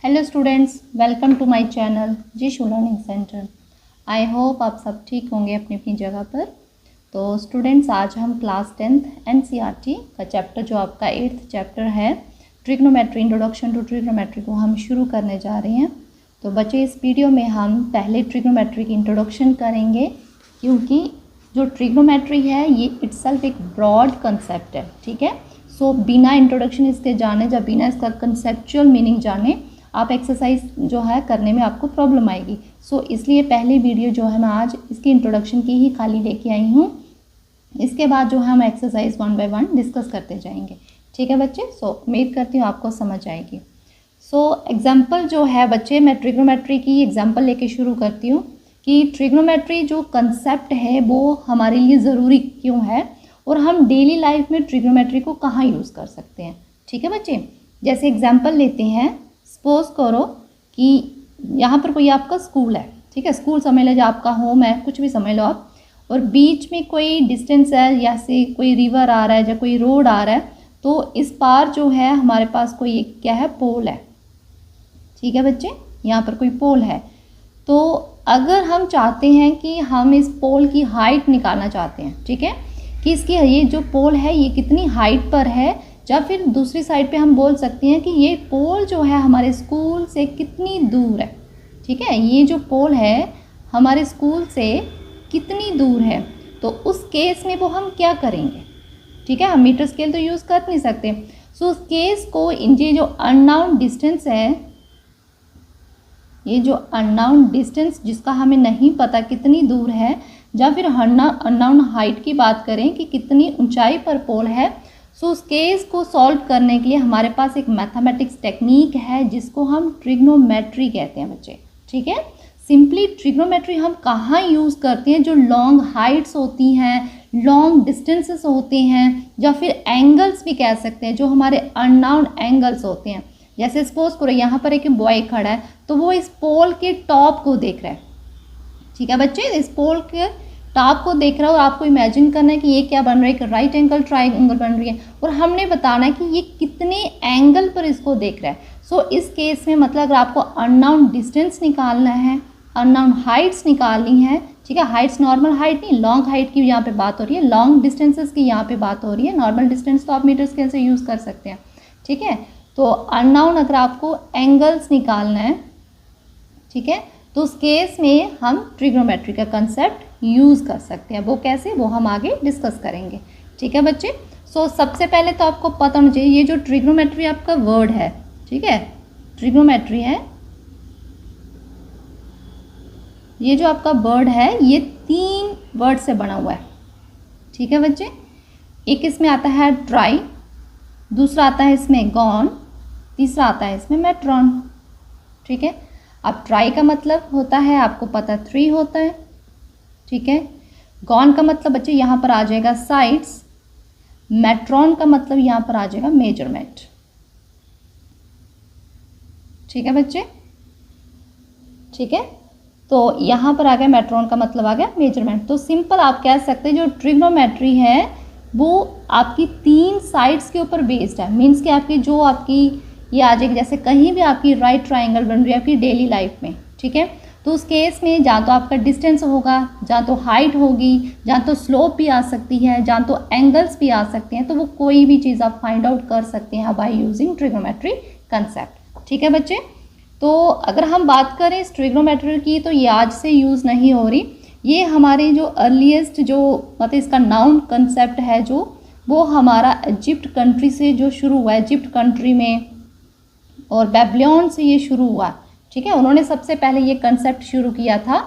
Hello students, welcome to my channel Jishu learning centre. I hope आप सब ठीक होंगे अपनी अपनी जगह पर। तो स्टूडेंट्स, आज हम क्लास 10th एनसीईआरटी का चैप्टर जो आपका 8th चैप्टर है ट्रिग्नोमेट्री, इंट्रोडक्शन टू ट्रिग्नोमेट्री को हम शुरू करने जा रहे हैं। तो बच्चे, इस वीडियो में हम पहले ट्रिग्नोमेट्री की इंट्रोडक्शन करेंगे, क्योंकि जो ट्रिग्नोमेट्री है ये इटसेल्फ एक ब्रॉड कंसेप्ट है। ठीक है, सो बिना इंट्रोडक्शन इसके जाने या बिना इसका कंसेप्चुअल मीनिंग जाने आप एक्सरसाइज जो है करने में आपको प्रॉब्लम आएगी। सो इसलिए पहली वीडियो जो है मैं आज इसकी इंट्रोडक्शन की ही खाली लेके आई हूँ। इसके बाद जो है हम एक्सरसाइज 1 बाय 1 डिस्कस करते जाएंगे। ठीक है बच्चे, सो उम्मीद करती हूँ आपको समझ आएगी। सो एग्जाम्पल जो है बच्चे, मैं ट्रिग्नोमेट्री की एग्जाम्पल लेके शुरू करती हूँ कि ट्रिग्नोमेट्री जो कंसेप्ट है वो हमारे लिए ज़रूरी क्यों है और हम डेली लाइफ में ट्रिग्नोमेट्री को कहाँ यूज़ कर सकते हैं। ठीक है बच्चे, जैसे एग्जाम्पल लेते हैं, सपोज करो कि यहाँ पर कोई आपका स्कूल है। ठीक है, स्कूल समझ लो, जो आपका होम है, कुछ भी समझ लो आप, और बीच में कोई डिस्टेंस है, या से कोई रिवर आ रहा है या कोई रोड आ रहा है, तो इस पार जो है हमारे पास कोई एक क्या है, पोल है। ठीक है बच्चे, यहाँ पर कोई पोल है। तो अगर हम चाहते हैं कि हम इस पोल की हाइट निकालना चाहते हैं, ठीक है, कि इसकी ये जो पोल है ये कितनी हाइट पर है, या फिर दूसरी साइड पे हम बोल सकते हैं कि ये पोल जो है हमारे स्कूल से कितनी दूर है। ठीक है, ये जो पोल है हमारे स्कूल से कितनी दूर है, तो उस केस में वो हम क्या करेंगे। ठीक है, हम मीटर स्केल तो यूज़ कर नहीं सकते। सो उस केस को, ये जो अननाउन डिस्टेंस है, ये जो अननाउन डिस्टेंस जिसका हमें नहीं पता कितनी दूर है, या फिर अननाउन हाइट की बात करें कि कितनी ऊंचाई पर पोल है, सो उस केस को सॉल्व करने के लिए हमारे पास एक मैथमेटिक्स टेक्निक है जिसको हम ट्रिग्नोमेट्री कहते हैं बच्चे। ठीक है, सिंपली ट्रिग्नोमेट्री हम कहाँ यूज़ करते हैं, जो लॉन्ग हाइट्स होती हैं, लॉन्ग डिस्टेंसेस होते हैं, या फिर एंगल्स भी कह सकते हैं, जो हमारे अननाउन एंगल्स होते हैं। जैसे सपोज करो यहाँ पर एक बॉय खड़ा है, तो वो इस पोल के टॉप को देख रहा है। ठीक है बच्चे, इस पोल के टॉप को देख रहा है और आपको इमेजिन करना है कि ये क्या बन रहा है, एक राइट एंगल ट्राइंगल बन रही है, और हमने बताना है कि ये कितने एंगल पर इसको देख रहा है। सो इस केस में मतलब अगर आपको अननाउन डिस्टेंस निकालना है, अननाउन हाइट्स निकालनी है, ठीक है, हाइट्स नॉर्मल हाइट नहीं, लॉन्ग हाइट की यहाँ पे बात हो रही है, लॉन्ग डिस्टेंसेस की यहाँ पे बात हो रही है। नॉर्मल डिस्टेंस तो आप मीटर स्केल से यूज़ कर सकते हैं। ठीक है, तो अननाउन अगर आपको एंगल्स निकालना है, ठीक है, तो उस केस में हम ट्रिग्नोमेट्री का कंसेप्ट यूज़ कर सकते हैं। वो कैसे, वो हम आगे डिस्कस करेंगे। ठीक है बच्चे, सो सबसे पहले तो आपको पता होना चाहिए ये जो ट्रिग्नोमेट्री आपका वर्ड है, ठीक है, ट्रिग्नोमेट्री है, ये जो आपका वर्ड है ये 3 वर्ड से बना हुआ है। ठीक है बच्चे, एक इसमें आता है ट्राई, दूसरा आता है इसमें गॉन, तीसरा आता है इसमें मेट्रॉन। ठीक है, अब ट्राई का मतलब होता है, आपको पता 3 होता है। ठीक है, गॉन का मतलब बच्चे यहाँ पर आ जाएगा साइड्स, मेट्रॉन का मतलब यहाँ पर आ जाएगा मेजरमेंट। ठीक है बच्चे, ठीक है, तो यहाँ पर आ गया मेट्रॉन का मतलब आ गया मेजरमेंट। तो सिंपल आप कह सकते हैं जो ट्रिग्नोमेट्री है वो आपकी 3 साइड्स के ऊपर बेस्ड है। मीन्स कि आपकी जो आपकी ये आ जाएगी, जैसे कहीं भी आपकी राइट ट्राइंगल बन रही है आपकी डेली लाइफ में, ठीक है, तो उस केस में जहाँ तो आपका डिस्टेंस होगा, जहाँ तो हाइट होगी, जहाँ तो स्लोप भी आ सकती है, जहाँ तो एंगल्स भी आ सकते हैं, तो वो कोई भी चीज़ आप फाइंड आउट कर सकते हैं बाय यूजिंग ट्रिग्नोमेट्री कंसेप्ट। ठीक है बच्चे, तो अगर हम बात करें इस ट्रिग्नोमेट्री की, तो ये आज से यूज़ नहीं हो रही, ये हमारे जो अर्लीस्ट जो मतलब इसका नाउन कंसेप्ट है जो, वो हमारा इजिप्ट कंट्री से जो शुरू हुआ है, इजिप्ट कंट्री में, और बेबीलोन से ये शुरू हुआ। ठीक है, उन्होंने सबसे पहले ये कंसेप्ट शुरू किया था।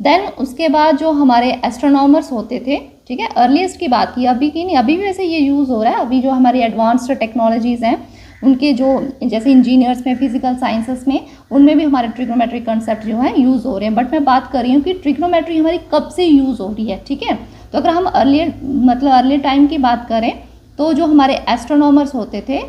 देन उसके बाद जो हमारे एस्ट्रोनॉमर्स होते थे, ठीक है, अर्लीस्ट की बात की, अभी की नहीं, अभी भी वैसे ये यूज़ हो रहा है। अभी जो हमारी एडवांस्ड टेक्नोलॉजीज़ हैं उनके जो जैसे इंजीनियर्स में, फिजिकल साइंसेस में, उनमें भी हमारे ट्रिग्नोमेट्री कंसेप्ट जो है यूज़ हो रहे हैं। बट मैं बात कर रही हूँ कि ट्रिग्नोमेट्री हमारी कब से यूज़ हो रही है। ठीक है, तो अगर हम अर्ली टाइम की बात करें, तो जो हमारे एस्ट्रोनॉमर्स होते थे,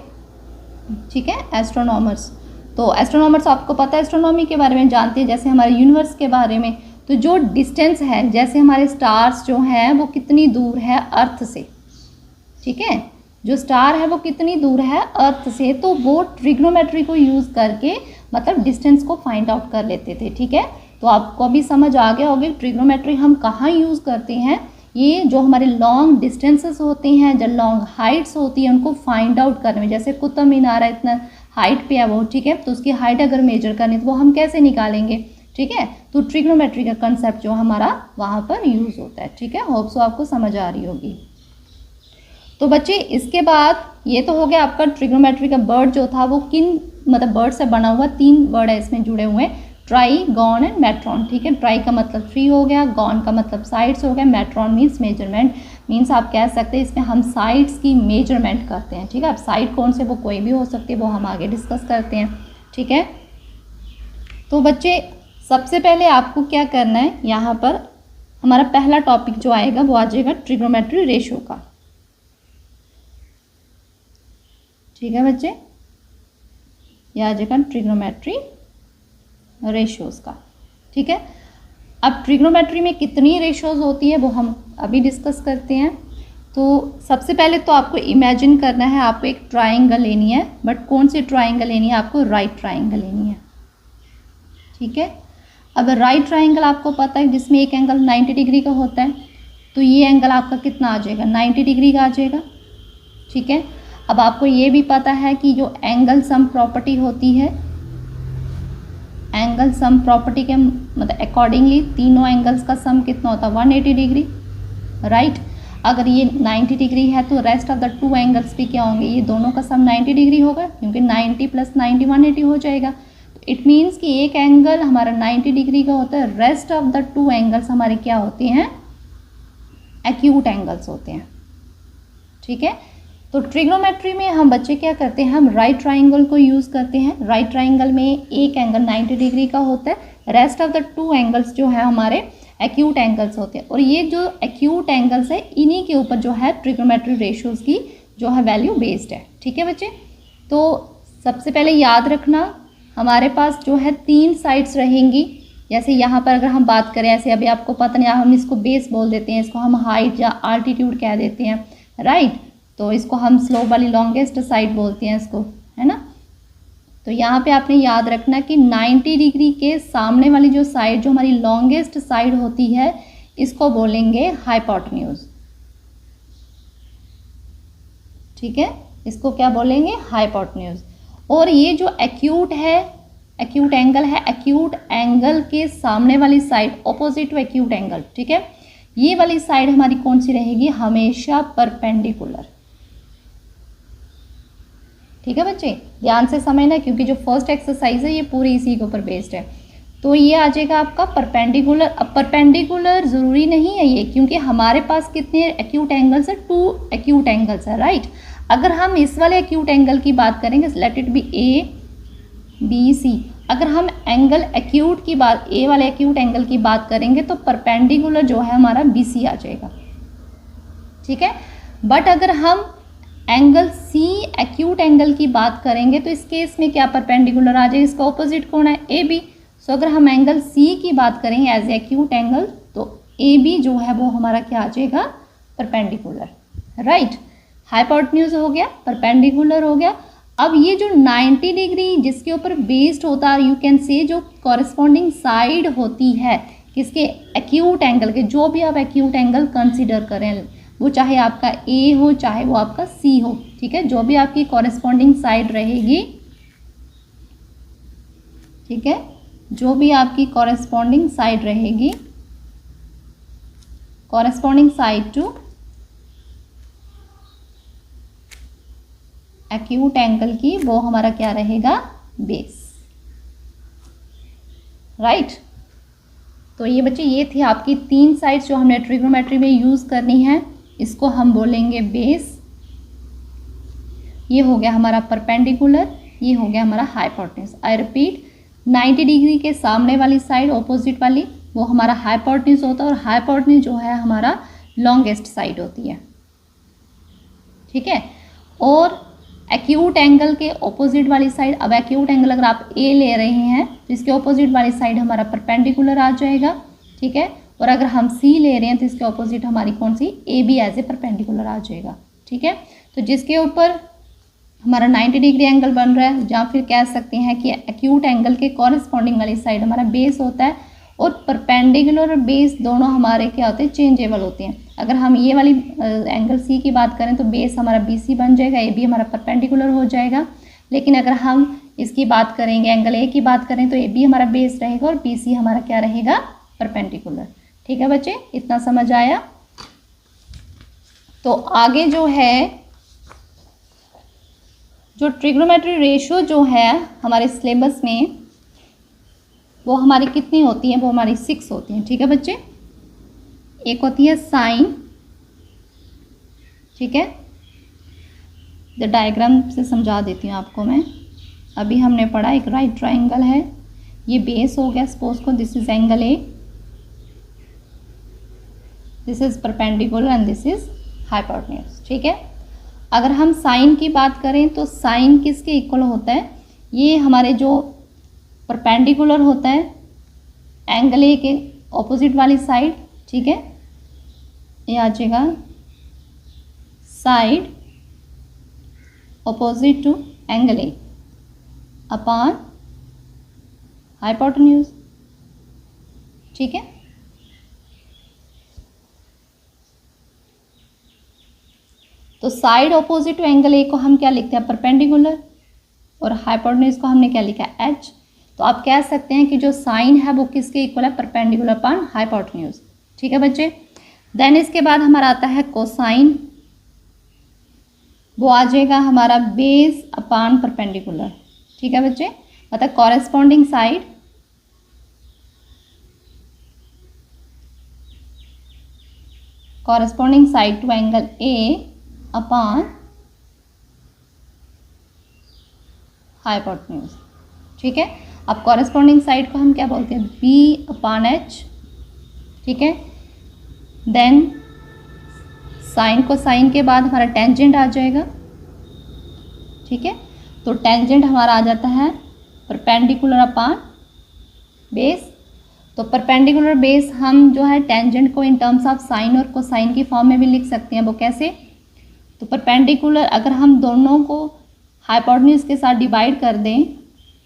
ठीक है, एस्ट्रोनॉमर्स, तो एस्ट्रोनॉमर्स आपको पता है एस्ट्रोनॉमी के बारे में जानते हैं, जैसे हमारे यूनिवर्स के बारे में। तो जो डिस्टेंस है, जैसे हमारे स्टार्स जो हैं वो कितनी दूर है अर्थ से, ठीक है, जो स्टार है वो कितनी दूर है अर्थ से, तो वो ट्रिग्नोमेट्री को यूज़ करके मतलब डिस्टेंस को फाइंड आउट कर लेते थे। ठीक है, तो आपको अभी समझ आ गया होगा ट्रिग्नोमेट्री हम कहाँ यूज़ करते हैं। ये जो हमारे लॉन्ग डिस्टेंसेस होते हैं, जो लॉन्ग हाइट्स होती हैं, उनको फाइंड आउट करने में, जैसे कुतुब मीनार है इतना हाइट पे है वो, ठीक है, तो उसकी हाइट अगर मेजर करनी तो वो हम कैसे निकालेंगे। ठीक है, तो ट्रिग्नोमेट्री का कंसेप्ट जो हमारा वहाँ पर यूज़ होता है। ठीक है, होप सो आपको समझ आ रही होगी। तो बच्चे इसके बाद ये तो हो गया आपका ट्रिग्नोमेट्री का वर्ड जो था वो किन मतलब वर्ड से बना हुआ, 3 वर्ड है इसमें जुड़े हुए हैं, ट्राई, गॉन एंड मेट्रॉन। ठीक है, ट्राई का मतलब 3 हो गया, गॉन का मतलब साइड्स हो गया, मेट्रॉन मीन्स मेजरमेंट, मीन्स आप कह सकते हैं इसमें हम साइड्स की मेजरमेंट करते हैं। ठीक है, अब साइड कौन से, वो कोई भी हो सकती है, वो हम आगे डिस्कस करते हैं। ठीक है, तो बच्चे सबसे पहले आपको क्या करना है, यहाँ पर हमारा पहला टॉपिक जो आएगा वो आ जाएगा ट्रिग्नोमेट्री रेशियो का। ठीक है बच्चे, यह आ जाएगा ट्रिग्नोमेट्री रेशियोज़ का। ठीक है, अब ट्रिग्नोमेट्री में कितनी रेशियोज़ होती है वो हम अभी डिस्कस करते हैं। तो सबसे पहले तो आपको इमेजिन करना है, आपको एक ट्राइंगल लेनी है, बट कौन सी ट्राइंगल लेनी है, आपको राइट ट्राइंगल लेनी है। ठीक है, अब राइट ट्राइंगल आपको पता है जिसमें एक एंगल 90 डिग्री का होता है, तो ये एंगल आपका कितना आ जाएगा, 90 डिग्री का आ जाएगा। ठीक है, अब आपको ये भी पता है कि जो एंगल सम प्रॉपर्टी होती है, एंगल सम प्रॉपर्टी के मतलब अकॉर्डिंगली तीनों एंगल्स का सम कितना होता है, 180 डिग्री। राइट, अगर ये 90 डिग्री है तो रेस्ट ऑफ द 2 एंगल्स भी क्या होंगे, ये दोनों का सम 90 डिग्री होगा, क्योंकि 90 + 90 180 हो जाएगा। तो इट मीन्स कि एक एंगल हमारा 90 डिग्री का होता है, रेस्ट ऑफ द 2 एंगल्स हमारे क्या होते हैं, एक्यूट एंगल्स होते हैं। ठीक है, तो ट्रिग्नोमेट्री में हम बच्चे क्या करते हैं, हम राइट ट्राइंगल को यूज़ करते हैं। राइट ट्राइंगल में एक एंगल 90 डिग्री का होता है, रेस्ट ऑफ द 2 एंगल्स जो है हमारे एक्यूट एंगल्स होते हैं, और ये जो एक्यूट एंगल्स है इन्हीं के ऊपर जो है ट्रिग्नोमेट्री रेशियोज़ की जो है वैल्यू बेस्ड है। ठीक है बच्चे, तो सबसे पहले याद रखना हमारे पास जो है 3 साइड्स रहेंगी। जैसे यहाँ पर अगर हम बात करें, ऐसे अभी आपको पता नहीं, हम इसको बेस बोल देते हैं, इसको हम हाइट या आल्टीट्यूड कह देते हैं। राइट, तो इसको हम स्लोप वाली लॉन्गेस्ट साइड बोलते हैं इसको, है ना। तो यहाँ पे आपने याद रखना कि 90 डिग्री के सामने वाली जो साइड, जो हमारी लॉन्गेस्ट साइड होती है, इसको बोलेंगे हाइपोटेन्यूज। ठीक है, इसको क्या बोलेंगे, हाइपोटेन्यूज। और ये जो एक्यूट है, एक्यूट एंगल है, एक्यूट एंगल के सामने वाली side, opposite to acute angle, ठीक है, ये वाली साइड हमारी कौन सी रहेगी, हमेशा परपेंडिकुलर। ठीक है बच्चे, ध्यान से समझना, क्योंकि जो फर्स्ट एक्सरसाइज है ये पूरी इसी के ऊपर बेस्ड है। तो ये आ जाएगा आपका परपेंडिकुलर। अब परपेंडिकुलर ज़रूरी नहीं है ये, क्योंकि हमारे पास कितने एक्यूट एंगल्स है, 2 एक्यूट एंगल्स है। राइट, अगर हम इस वाले एक्यूट एंगल की बात करेंगे, लेट इट बी ABC, अगर हम एंगल एक्यूट की बात, ए वाले एक्यूट एंगल की बात करेंगे तो परपेंडिकुलर जो है हमारा BC आ जाएगा। ठीक है, बट अगर हम एंगल C एक्यूट एंगल की बात करेंगे तो इस केस में क्या परपेंडिकुलर आ जाएगा, इसका ऑपोजिट कौन है, AB। सो अगर हम एंगल C की बात करेंगे एज एक्यूट एंगल, तो AB जो है वो हमारा क्या आ जाएगा, परपेंडिकुलर। राइट, हाइपोटेन्यूज हो गया, परपेंडिकुलर हो गया। अब ये जो 90 डिग्री जिसके ऊपर बेस्ड होता है, यू कैन से जो कॉरेस्पॉन्डिंग साइड होती है किसके, एक्यूट एंगल के, जो भी आप एक्यूट एंगल कंसीडर करें, वो चाहे आपका A हो चाहे वो आपका C हो। ठीक है, जो भी आपकी कॉरेस्पॉन्डिंग साइड रहेगी, ठीक है, जो भी आपकी कॉरेस्पॉन्डिंग साइड रहेगी, corresponding side to acute angle की, वो हमारा क्या रहेगा, बेस। राइट, तो ये बच्चे ये थी आपकी 3 साइड्स जो हमने ट्रिग्नोमेट्री में यूज़ करनी है। इसको हम बोलेंगे बेस, ये हो गया हमारा परपेंडिकुलर, ये हो गया हमारा हाइपोटेन्यूज। आई रिपीट, 90 डिग्री के सामने वाली साइड, ऑपोजिट वाली, वो हमारा हाइपोटेन्यूज होता है, और हाइपोटेन्यूज जो है हमारा लॉन्गेस्ट साइड होती है। ठीक है, और एक्यूट एंगल के ऑपोजिट वाली साइड, अब एक्यूट एंगल अगर आप A ले रहे हैं तो इसके ऑपोजिट वाली साइड हमारा परपेंडिकुलर आ जाएगा। ठीक है, और अगर हम C ले रहे हैं तो इसके ऑपोजिट हमारी कौन सी, AB एज ए परपेंडिकुलर आ जाएगा। ठीक है, तो जिसके ऊपर हमारा 90 डिग्री एंगल बन रहा है, जहाँ फिर कह सकते हैं कि एक्यूट एंगल के कॉरेस्पॉन्डिंग वाली साइड हमारा बेस होता है और परपेंडिकुलर और बेस दोनों हमारे क्या होते हैं, चेंजेबल होते हैं। अगर हम ये वाली एंगल सी की बात करें तो बेस हमारा BC बन जाएगा, ए बी हमारा परपेंडिकुलर हो जाएगा। लेकिन अगर हम इसकी बात करेंगे, एंगल ए की बात करें, तो ए बी हमारा बेस रहेगा और BC हमारा क्या रहेगा, परपेंडिकुलर। ठीक है बच्चे, इतना समझ आया। तो आगे जो है, जो ट्रिग्नोमेट्री रेशियो जो है हमारे सिलेबस में, वो हमारी कितनी होती है, वो हमारी 6 होती हैं। ठीक है बच्चे, एक होती है साइन, ठीक है, द डायग्राम से समझा देती हूँ आपको मैं। अभी हमने पढ़ा एक राइट ट्राइंगल है, ये बेस हो गया सपोज को, this is angle A, this is perpendicular and this is hypotenuse. ठीक है, अगर हम साइन की बात करें तो साइन किसके इक्वल होता है, ये हमारे जो परपेंडिकुलर होता है एंगल ए के ऑपोजिट वाली साइड। ठीक है, ये आ जाएगा side opposite to angle A upon hypotenuse. ठीक है, तो side opposite to angle A को हम क्या लिखते हैं, परपेंडिकुलर, और हाइपोटेन्यूज को हमने क्या लिखा है, एच। तो आप कह सकते हैं कि जो साइन है वो किसके इक्वल है, परपेंडिकुलर अपॉन हाइपोटेन्यूज। ठीक है बच्चे, देन इसके बाद हमारा आता है कोसाइन, वो आ जाएगा हमारा बेस अपॉन परपेंडिकुलर। ठीक है बच्चे, मतलब corresponding side to angle A upon hypotenuse. ठीक है, अब कॉरेस्पॉन्डिंग साइड को हम क्या बोलते हैं, B अपॉन H। ठीक है, देन साइन को साइन के बाद हमारा टेंजेंट आ जाएगा। ठीक है, तो टेंजेंट हमारा आ जाता है परपेंडिकुलर अपॉन बेस। तो परपेंडिकुलर बेस हम जो है टेंजेंट को इन टर्म्स ऑफ साइन और कोसाइन की फॉर्म में भी लिख सकते हैं। वो कैसे, तो परपेंडिकुलर अगर हम दोनों को हाइपोटेन्यूज के साथ डिवाइड कर दें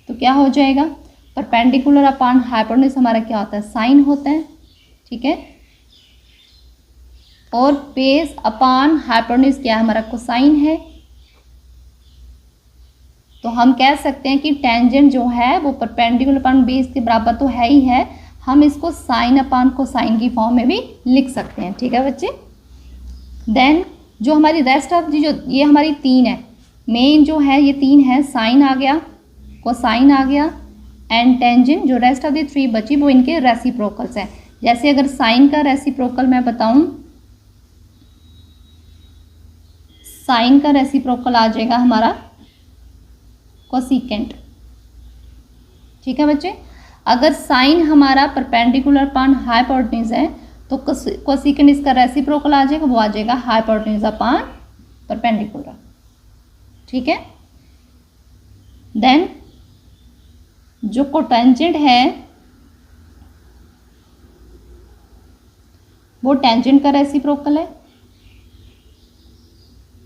तो क्या हो जाएगा, परपेंडिकुलर अपॉन हाइपोटेन्यूज हमारा क्या होता है, साइन होता है। ठीक है, और बेस अपॉन हाइपोटेन्यूज क्या है, हमारा कोसाइन है। तो हम कह सकते हैं कि टेंजेंट जो है वो परपेंडिकुलर अपॉन बेस के बराबर तो है ही है, हम इसको साइन अपॉन कोसाइन की फॉर्म में भी लिख सकते हैं। ठीक है बच्चे, देन जो हमारी रेस्ट ऑफ दी, जो ये हमारी 3 है, मेन जो है ये 3 है, साइन आ गया, कोसाइन आ गया एंड टेंजेंट। जो रेस्ट ऑफ दी 3 बची वो इनके रेसिप्रोकल्स हैं। जैसे अगर साइन का रेसिप्रोकल मैं बताऊं, साइन का रेसिप्रोकल आ जाएगा हमारा कोसिकेंट। ठीक है बच्चे, अगर साइन हमारा परपेंडिकुलर अपॉन हाइपोटेन्यूज है तो कोसिकेंट इसका रेसिप्रोकल आ जाएगा, वो आ जाएगा हाइपोटेन्यूज अपॉन परपेंडिकुलर। ठीक है, देन जो कोटेंजेंट है वो टेंजेंट का रेसिप्रोकल है।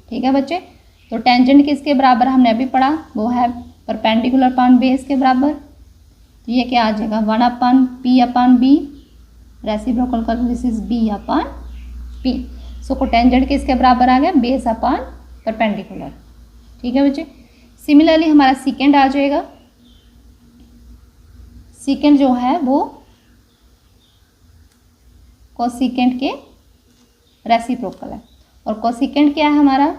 ठीक है बच्चे, तो टेंजेंट किसके बराबर हमने अभी पढ़ा, वो है परपेंडिकुलर अपॉन बेस के बराबर। तो ये क्या आ जाएगा, 1 upon P upon B, reciprocal का this is B upon P। So cotangent किसके बराबर आ गया, बेस अपॉन परपेंडिकुलर। ठीक है बच्चे, सिमिलरली हमारा सीकेंड आ जाएगा। सीकेंड जो है वो कोसिकेंट के रेसिप्रोकल है, और कोसिकेंट क्या है हमारा,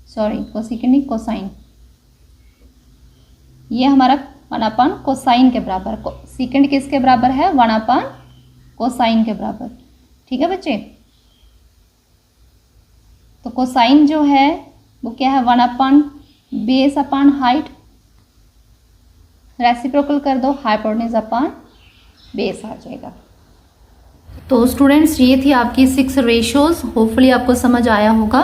सॉरी कोसिकेंट नहीं, कोसाइन, ये हमारा 1 अपॉन कोसाइन के बराबर। सीकेंड किसके बराबर है, 1 अपॉन कोसाइन के बराबर। ठीक है बच्चे, तो कोसाइन जो है वो क्या है, 1 upon base upon height, reciprocal कर दो, हाइपोटेन्यूज अपॉन बेस आ जाएगा। तो स्टूडेंट्स ये थी आपकी 6 रेशियोज, होपफुली आपको समझ आया होगा।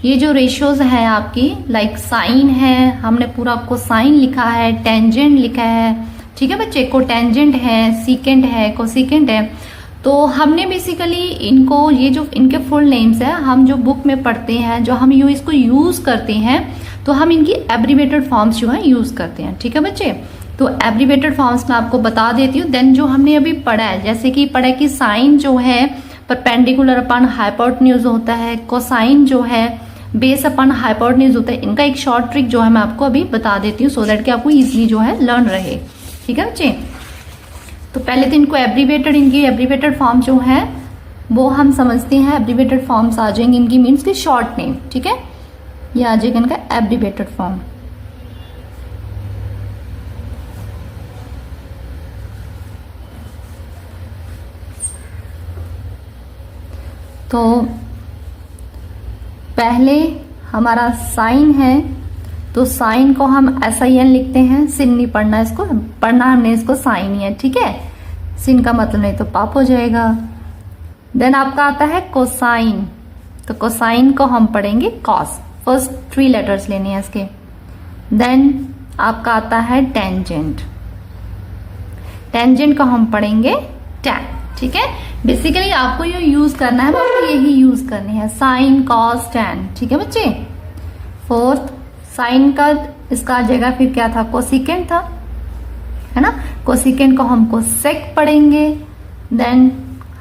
ये जो रेशियोज हैं आपकी, लाइक साइन है, हमने पूरा आपको साइन लिखा है, टेंजेंट लिखा है। ठीक है बच्चे, कोटेंजेंट है, सीकेंट है, कोसिकेंट है। तो हमने बेसिकली इनको, ये जो इनके फुल नेम्स है, हम जो बुक में पढ़ते हैं, जो हम इसको यूज करते हैं, तो हम इनकी एब्रीवेटेड फॉर्म्स जो है यूज करते हैं। ठीक है बच्चे, तो एब्रीवेटेड फॉर्म्स मैं आपको बता देती हूँ। देन जो हमने अभी पढ़ा है, जैसे कि पढ़ा कि साइन जो है परपेंडिकुलर अपॉन हाइपोटेन्यूज होता है, कोसाइन जो है बेस अपॉन हाइपोटेन्यूज होता है। इनका एक शॉर्ट ट्रिक जो है मैं आपको अभी बता देती हूँ, सो दैट कि आपको इजीली जो है लर्न रहे। ठीक है बच्चे, तो पहले तो इनको एब्रीवेटेड, इनकी एब्रीवेटेड फॉर्म जो है वो हम समझते हैं। एब्रीवेटेड फॉर्म्स आ जाएंगे इनकी, मीन्स की शॉर्ट नेम। ठीक है, ये आ जाएगा इनका एब्रीवेटेड फॉर्म। तो पहले हमारा साइन है, तो साइन को हम SIN लिखते हैं। सिन नहीं पढ़ना, इसको पढ़ना हमने इसको साइन ही है। ठीक है, सिन का मतलब नहीं तो पाप हो जाएगा। देन आपका आता है कोसाइन, तो कोसाइन को हम पढ़ेंगे कॉस। फर्स्ट 3 लेटर्स लेने हैं इसके। देन आपका आता है टेंजेंट, टेंजेंट को हम पढ़ेंगे टैन। ठीक है, बेसिकली आपको ये यूज करना है, आपको यही यूज करनी है, साइन कॉस टैन। ठीक है बच्चे, फोर्थ साइन का इसका जगह फिर क्या था, कोसिकेंट था, है ना। कोसिकेंट को हम कोसेक पढ़ेंगे। देन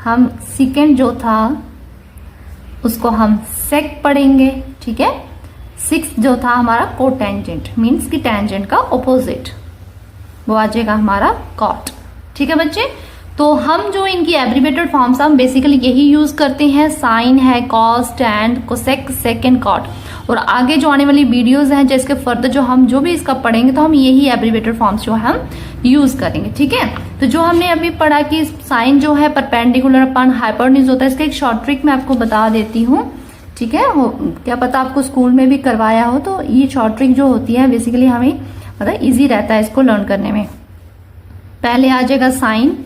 हम सिकेंट जो था उसको हम सेक पढ़ेंगे। ठीक है, 6 जो था हमारा कोटेंजेंट, मीन्स की टेंजेंट का ऑपोजिट, वो आ जाएगा हमारा कॉट। ठीक है बच्चे, तो हम जो इनकी एब्रीवेटेड फॉर्म्स हम बेसिकली यही यूज करते हैं। साइन है, cos, tan, cosec, sec and cot. और आगे जो आने वाली वीडियोस हैं जिसके फर्दर जो हम जो भी इसका पढ़ेंगे, तो हम यही एब्रीवेटेड फॉर्म्स जो हम यूज करेंगे। ठीक है, तो जो हमने अभी पढ़ा कि साइन जो है परपेंडिकुलर अपॉन हाइपोटेन्यूज होता है, इसका एक शॉर्ट ट्रिक मैं आपको बता देती हूँ। ठीक है, क्या पता आपको स्कूल में भी करवाया हो, तो ये शॉर्ट ट्रिक जो होती है बेसिकली हमें मतलब इजी रहता है इसको लर्न करने में। पहले आ जाएगा साइन,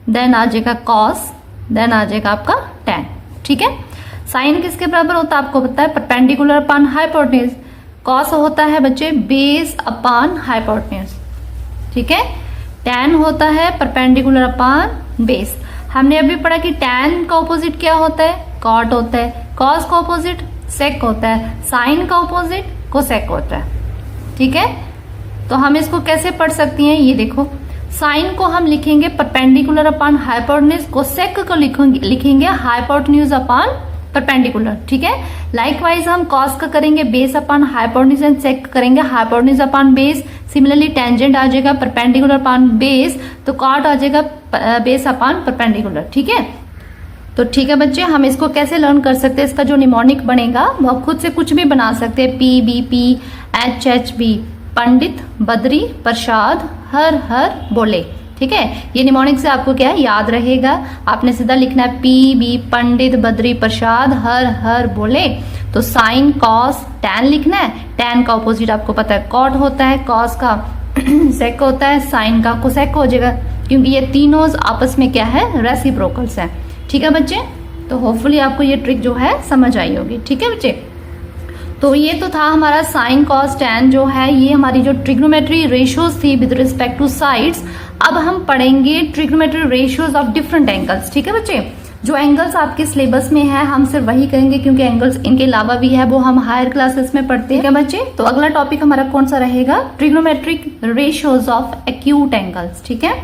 देन आ जाएगा कॉस, देन आ जाएगा आपका टैन। ठीक है, साइन किसके बराबर होता है आपको पता है, परपेंडिकुलर अपॉन हाइपोटेन्यूज। कॉस होता है बच्चे बेस अपॉन हाइपोटेन्यूज। ठीक है, टैन होता है परपेंडिकुलर अपॉन बेस। हमने अभी पढ़ा कि टैन का ऑपोजिट क्या होता है, कॉट होता है। कॉस का ऑपोजिट सेक होता है। साइन का ऑपोजिट कोसेक होता है। ठीक है, तो हम इसको कैसे पढ़ सकती हैं, ये देखो, साइन को हम लिखेंगे परपेंडिकुलर अपॉन हाइपोटेन्यूज, कोसेक को लिखेंगे हाइपोटेन्यूज अपॉन परपेंडिकुलर। ठीक है, लाइकवाइज हम कॉस का करेंगे base upon hypotenuse and sec करेंगे hypotenuse upon base. Similarly tangent आ जाएगा परपेंडिकुलर अपॉन बेस, तो कॉट आ जाएगा बेस अपॉन परपेंडिकुलर। ठीक है, तो ठीक है बच्चे, हम इसको कैसे लर्न कर सकते हैं, इसका जो निमोनिक बनेगा वो आप खुद से कुछ भी बना सकते हैं। PBP, HHB, पंडित, बद्री, प्रसाद, हर हर बोले। ठीक है, ये निमोनिक से आपको क्या है याद रहेगा, आपने सीधा लिखना है PB, पंडित, बद्री, प्रसाद, हर हर बोले। तो साइन कॉस टैन लिखना है। टैन का ऑपोजिट आपको पता है कॉट होता है, कॉस का सेक होता है, साइन का कोसेक हो जाएगा, क्योंकि ये तीनों आपस में क्या है, रेसिप्रोकल्स हैं। ठीक है बच्चे, तो होपफुली आपको ये ट्रिक जो है समझ आई होगी। ठीक है बच्चे, तो ये तो था हमारा साइन कॉस टैन जो है, ये हमारी जो ट्रिग्नोमेट्री रेशियोज थी विद रिस्पेक्ट टू साइड्स। अब हम पढ़ेंगे trigonometry ratios of different angles. ठीक है बच्चे, जो एंगल्स आपके सिलेबस में है हम सिर्फ वही करेंगे, क्योंकि एंगल्स इनके अलावा भी है वो हम हायर क्लासेस में पढ़ते हैं। ठीक है बच्चे, तो अगला टॉपिक हमारा कौन सा रहेगा, trigonometric ratios of acute angles. ठीक है,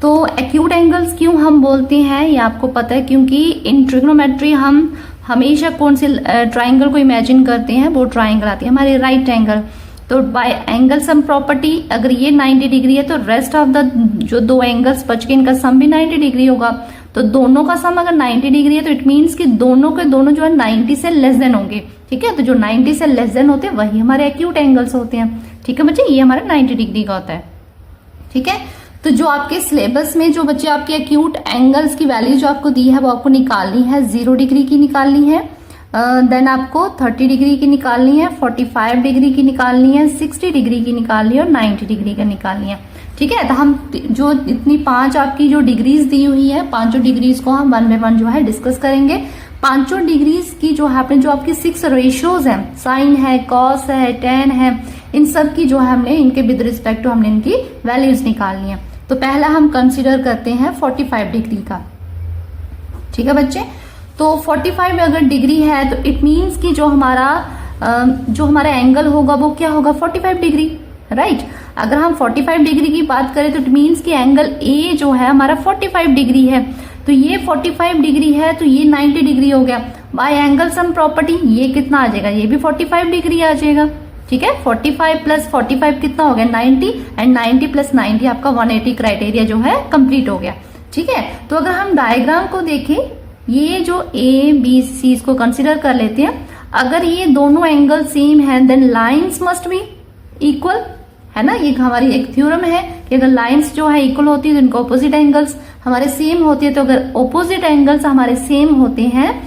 तो एक्यूट एंगल्स क्यों हम बोलते हैं ये आपको पता है, क्योंकि इन ट्रिग्नोमेट्री हम हमेशा कौन सी ट्राइंगल को इमेजिन करते हैं, वो ट्राइंगल आती है हमारी राइट एंगल। तो बाय एंगल सम प्रॉपर्टी अगर ये 90 डिग्री है, तो रेस्ट ऑफ द जो 2 एंगल्स बच के इनका सम भी 90 डिग्री होगा। तो दोनों का सम अगर 90 डिग्री है, तो इट मीन्स कि दोनों के दोनों जो है 90 से लेस देन होंगे। ठीक है, तो जो 90 से लेस देन होते हैं वही हमारे एक्यूट एंगल्स होते हैं। ठीक है बच्चे, ये हमारा 90 डिग्री का होता है। ठीक है, तो जो आपके सिलेबस में जो बच्चे आपके एक्यूट एंगल्स की वैल्यू जो आपको दी है वो आपको निकालनी है। 0 डिग्री की निकालनी है, देन आपको 30 डिग्री की निकालनी है, 45 डिग्री की निकालनी है, 60 डिग्री की निकालनी है और 90 डिग्री की निकालनी है। ठीक है, तो हम जो इतनी 5 आपकी जो डिग्रीज दी हुई है, 5 डिग्रीज को हम 1 बाय 1 जो है डिस्कस करेंगे। 5 डिग्रीज की जो है आपने जो आपकी 6 रेशियोज हैं, साइन है, कॉस है, टैन है, इन सब की जो है हमने इनके विद रिस्पेक्ट टू हमने इनकी वैल्यूज निकालनी है। तो पहला हम कंसिडर करते हैं 45 डिग्री का। ठीक है बच्चे। तो 45 अगर डिग्री है तो इट मीन्स कि जो हमारा एंगल होगा वो क्या होगा, 45 डिग्री, राइट। अगर हम 45 डिग्री की बात करें तो इट मीन्स कि एंगल ए जो है हमारा 45 डिग्री है। तो ये 45 डिग्री है तो ये 90 डिग्री हो गया। बाय एंगल सम प्रॉपर्टी ये कितना आ जाएगा, ये भी 45 डिग्री आ जाएगा, ठीक है। 45 प्लस 45 कितना हो गया, 90, एंड 90 प्लस 90 आपका 180 क्राइटेरिया जो है कंप्लीट हो गया, ठीक है। तो अगर हम डायग्राम को देखें, ये जो ए बी सी को कंसिडर कर लेते हैं, अगर ये दोनों एंगल सेम है then lines must be equal, है ना। ये हमारी एक थ्योरम है कि अगर लाइंस जो है इक्वल होती है तो इनके ऑपोजिट एंगल्स हमारे सेम होती है। तो अगर ऑपोजिट एंगल्स हमारे सेम होते हैं,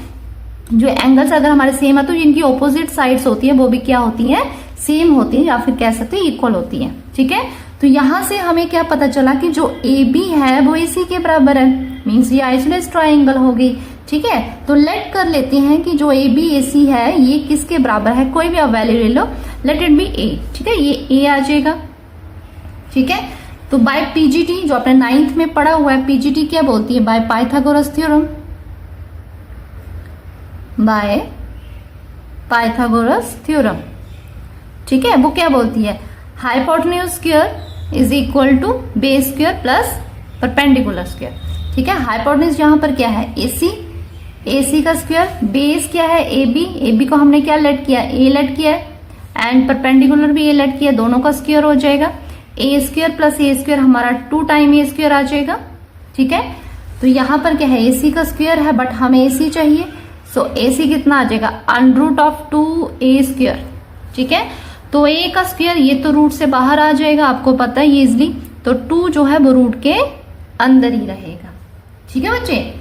जो एंगल्स अगर हमारे सेम है तो इनकी ऑपोजिट साइड्स होती है वो भी क्या होती हैं, सेम होती है, या फिर कह सकते हैं इक्वल होती है, ठीक है। तो यहां से हमें क्या पता चला कि जो ए बी है वो AC के बराबर है, मीन्स ये आइसोलेस ट्राइंगल हो गई, ठीक है। तो लेट कर लेते हैं कि जो ABAC है ये किसके बराबर है, कोई भी आप वैल्यू ले लो, लेट इट बी A, ठीक है, ये A आ जाएगा, ठीक है। तो बाय PGT जो आपने 9th में पढ़ा हुआ है, PGT क्या बोलती है, by Pythagoras theorem, by Pythagoras theorem, ठीक है। वो क्या बोलती है, hypotenuse square is equal to base square plus perpendicular square, ठीक है। हाइपोटेन्यूज यहां पर क्या है, AC का स्क्वायर, बेस क्या है AB को हमने क्या लेट किया, A लेट किया है, एंड परपेंडिकुलर भी A लेट किया, दोनों का स्क्वायर हो जाएगा, A square plus A square हमारा 2 टाइम A स्क्वायर आ जाएगा, ठीक है। तो यहां पर क्या है, AC का स्क्वायर है बट हमें AC चाहिए, सो AC कितना आ जाएगा, under root of 2A square, ठीक है। तो A का स्क्वायर ये तो रूट से बाहर आ जाएगा, आपको पता है ये इजिली, तो 2 जो है वो रूट के अंदर ही रहेगा, ठीक है बच्चे।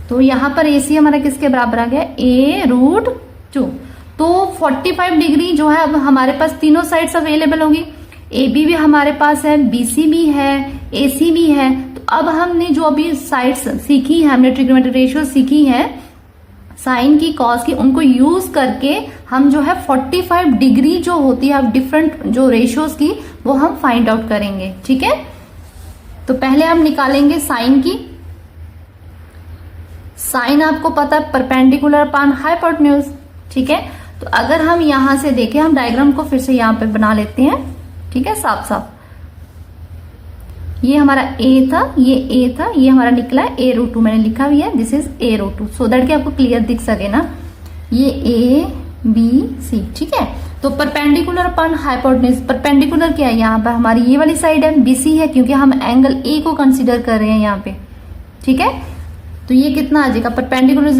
तो यहां पर AC हमारा किसके बराबर आ गया, A√2। तो 45 डिग्री जो है अब हमारे पास तीनों साइड्स अवेलेबल होगी, AB भी हमारे पास है, BC भी है, AC भी है। तो अब हमने जो अभी साइड्स सीखी है, हमने ट्रिग्नोमेट्रिक रेशियो सीखी है, साइन की कॉस की, उनको यूज करके हम जो है 45 डिग्री जो होती है अब डिफरेंट जो रेशियोज की वो हम फाइंड आउट करेंगे, ठीक है। तो पहले हम निकालेंगे साइन की। साइन आपको पता है परपेंडिकुलर अपॉन हाइपोटेन्यूज, ठीक है। तो अगर हम यहां से देखें, हम डायग्राम को फिर से यहां पे बना लेते हैं, ठीक है, साफ साफ। ये हमारा A था, ये A था, ये हमारा निकला है A√2, मैंने लिखा हुआ है this is A√2, so that कि आपको क्लियर दिख सके ना, ये ABC, ठीक है। तो परपेंडिकुलर अपॉन हाइपोटेन्यूज, परपेंडिकुलर क्या है, यहाँ पर हमारी ये वाली साइड है, BC है, क्योंकि हम एंगल A को कंसीडर कर रहे हैं यहाँ पे, ठीक है। तो ये कितना आ जाएगा, परपेंडिकुलर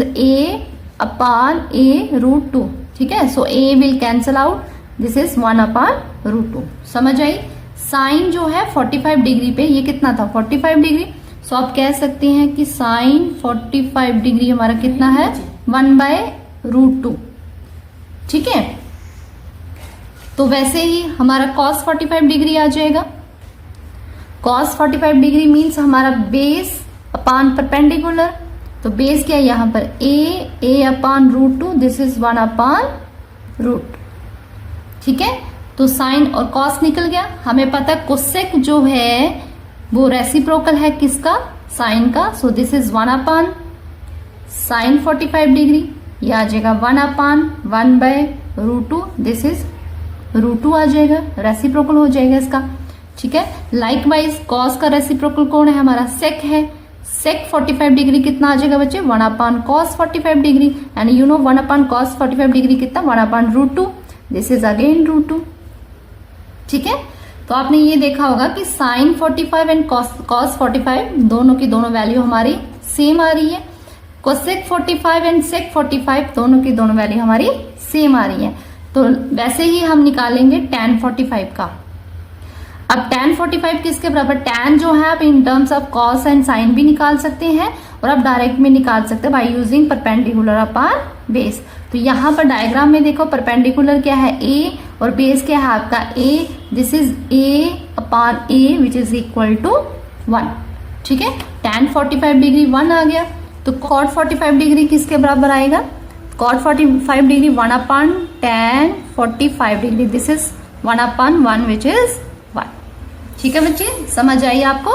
A/A√2, ठीक है। सो A will cancel out, this is 1/√2, समझ आई। साइन जो है 45 डिग्री पे, ये कितना था, 45 डिग्री, सो आप कह सकते हैं कि साइन 45 डिग्री हमारा कितना है, 1/√2, ठीक है। तो वैसे ही हमारा cos 45 डिग्री आ जाएगा। cos 45 डिग्री मीन्स हमारा बेस अपॉन परपेंडिकुलर, तो बेस क्या है यहाँ पर A/√2, दिस इज 1/√2, ठीक है। तो साइन और कॉस निकल गया। हमें पता है कोसेक जो है वो रेसिप्रोकल है किसका, साइन का, so this is 1/sin 45 degree, ये आ जाएगा 1/1/√2, दिस इज √2 आ जाएगा, रेसिप्रोकल हो जाएगा इसका, ठीक है। लाइकवाइज कॉस का रेसिप्रोकल कौन है, हमारा सेक है, सेक 45 डिग्री कितना आ जाएगा बच्चे, 1/cos 45 degree, and you know 1/cos 45 degree कितना, 1/√2, दिस इज अगेन √2, ठीक है। तो आपने ये देखा होगा कि साइन 45 एंड cos 45 दोनों की दोनों वैल्यू हमारी सेम आ रही है, कोसेक 45 एंड सेक 45 दोनों की दोनों वैल्यू हमारी सेम आ रही है। तो वैसे ही हम निकालेंगे tan 45 का। अब tan 45 किसके बराबर, tan जो है आप in terms of cos and sin भी निकाल सकते हैं, और आप डायरेक्ट में निकाल सकते हैं by using perpendicular upon base. तो यहाँ पर डायग्राम में देखो परपेंडिकुलर क्या है A और बेस क्या है आपका A, this is A/A which is equal to 1, ठीक है। tan 45 डिग्री 1 आ गया, तो cot 45 डिग्री किसके बराबर आएगा, cot 45 degree 1/tan 45 degree, this is 1/1 which is 1, ठीक है बच्चे, समझ आई आपको।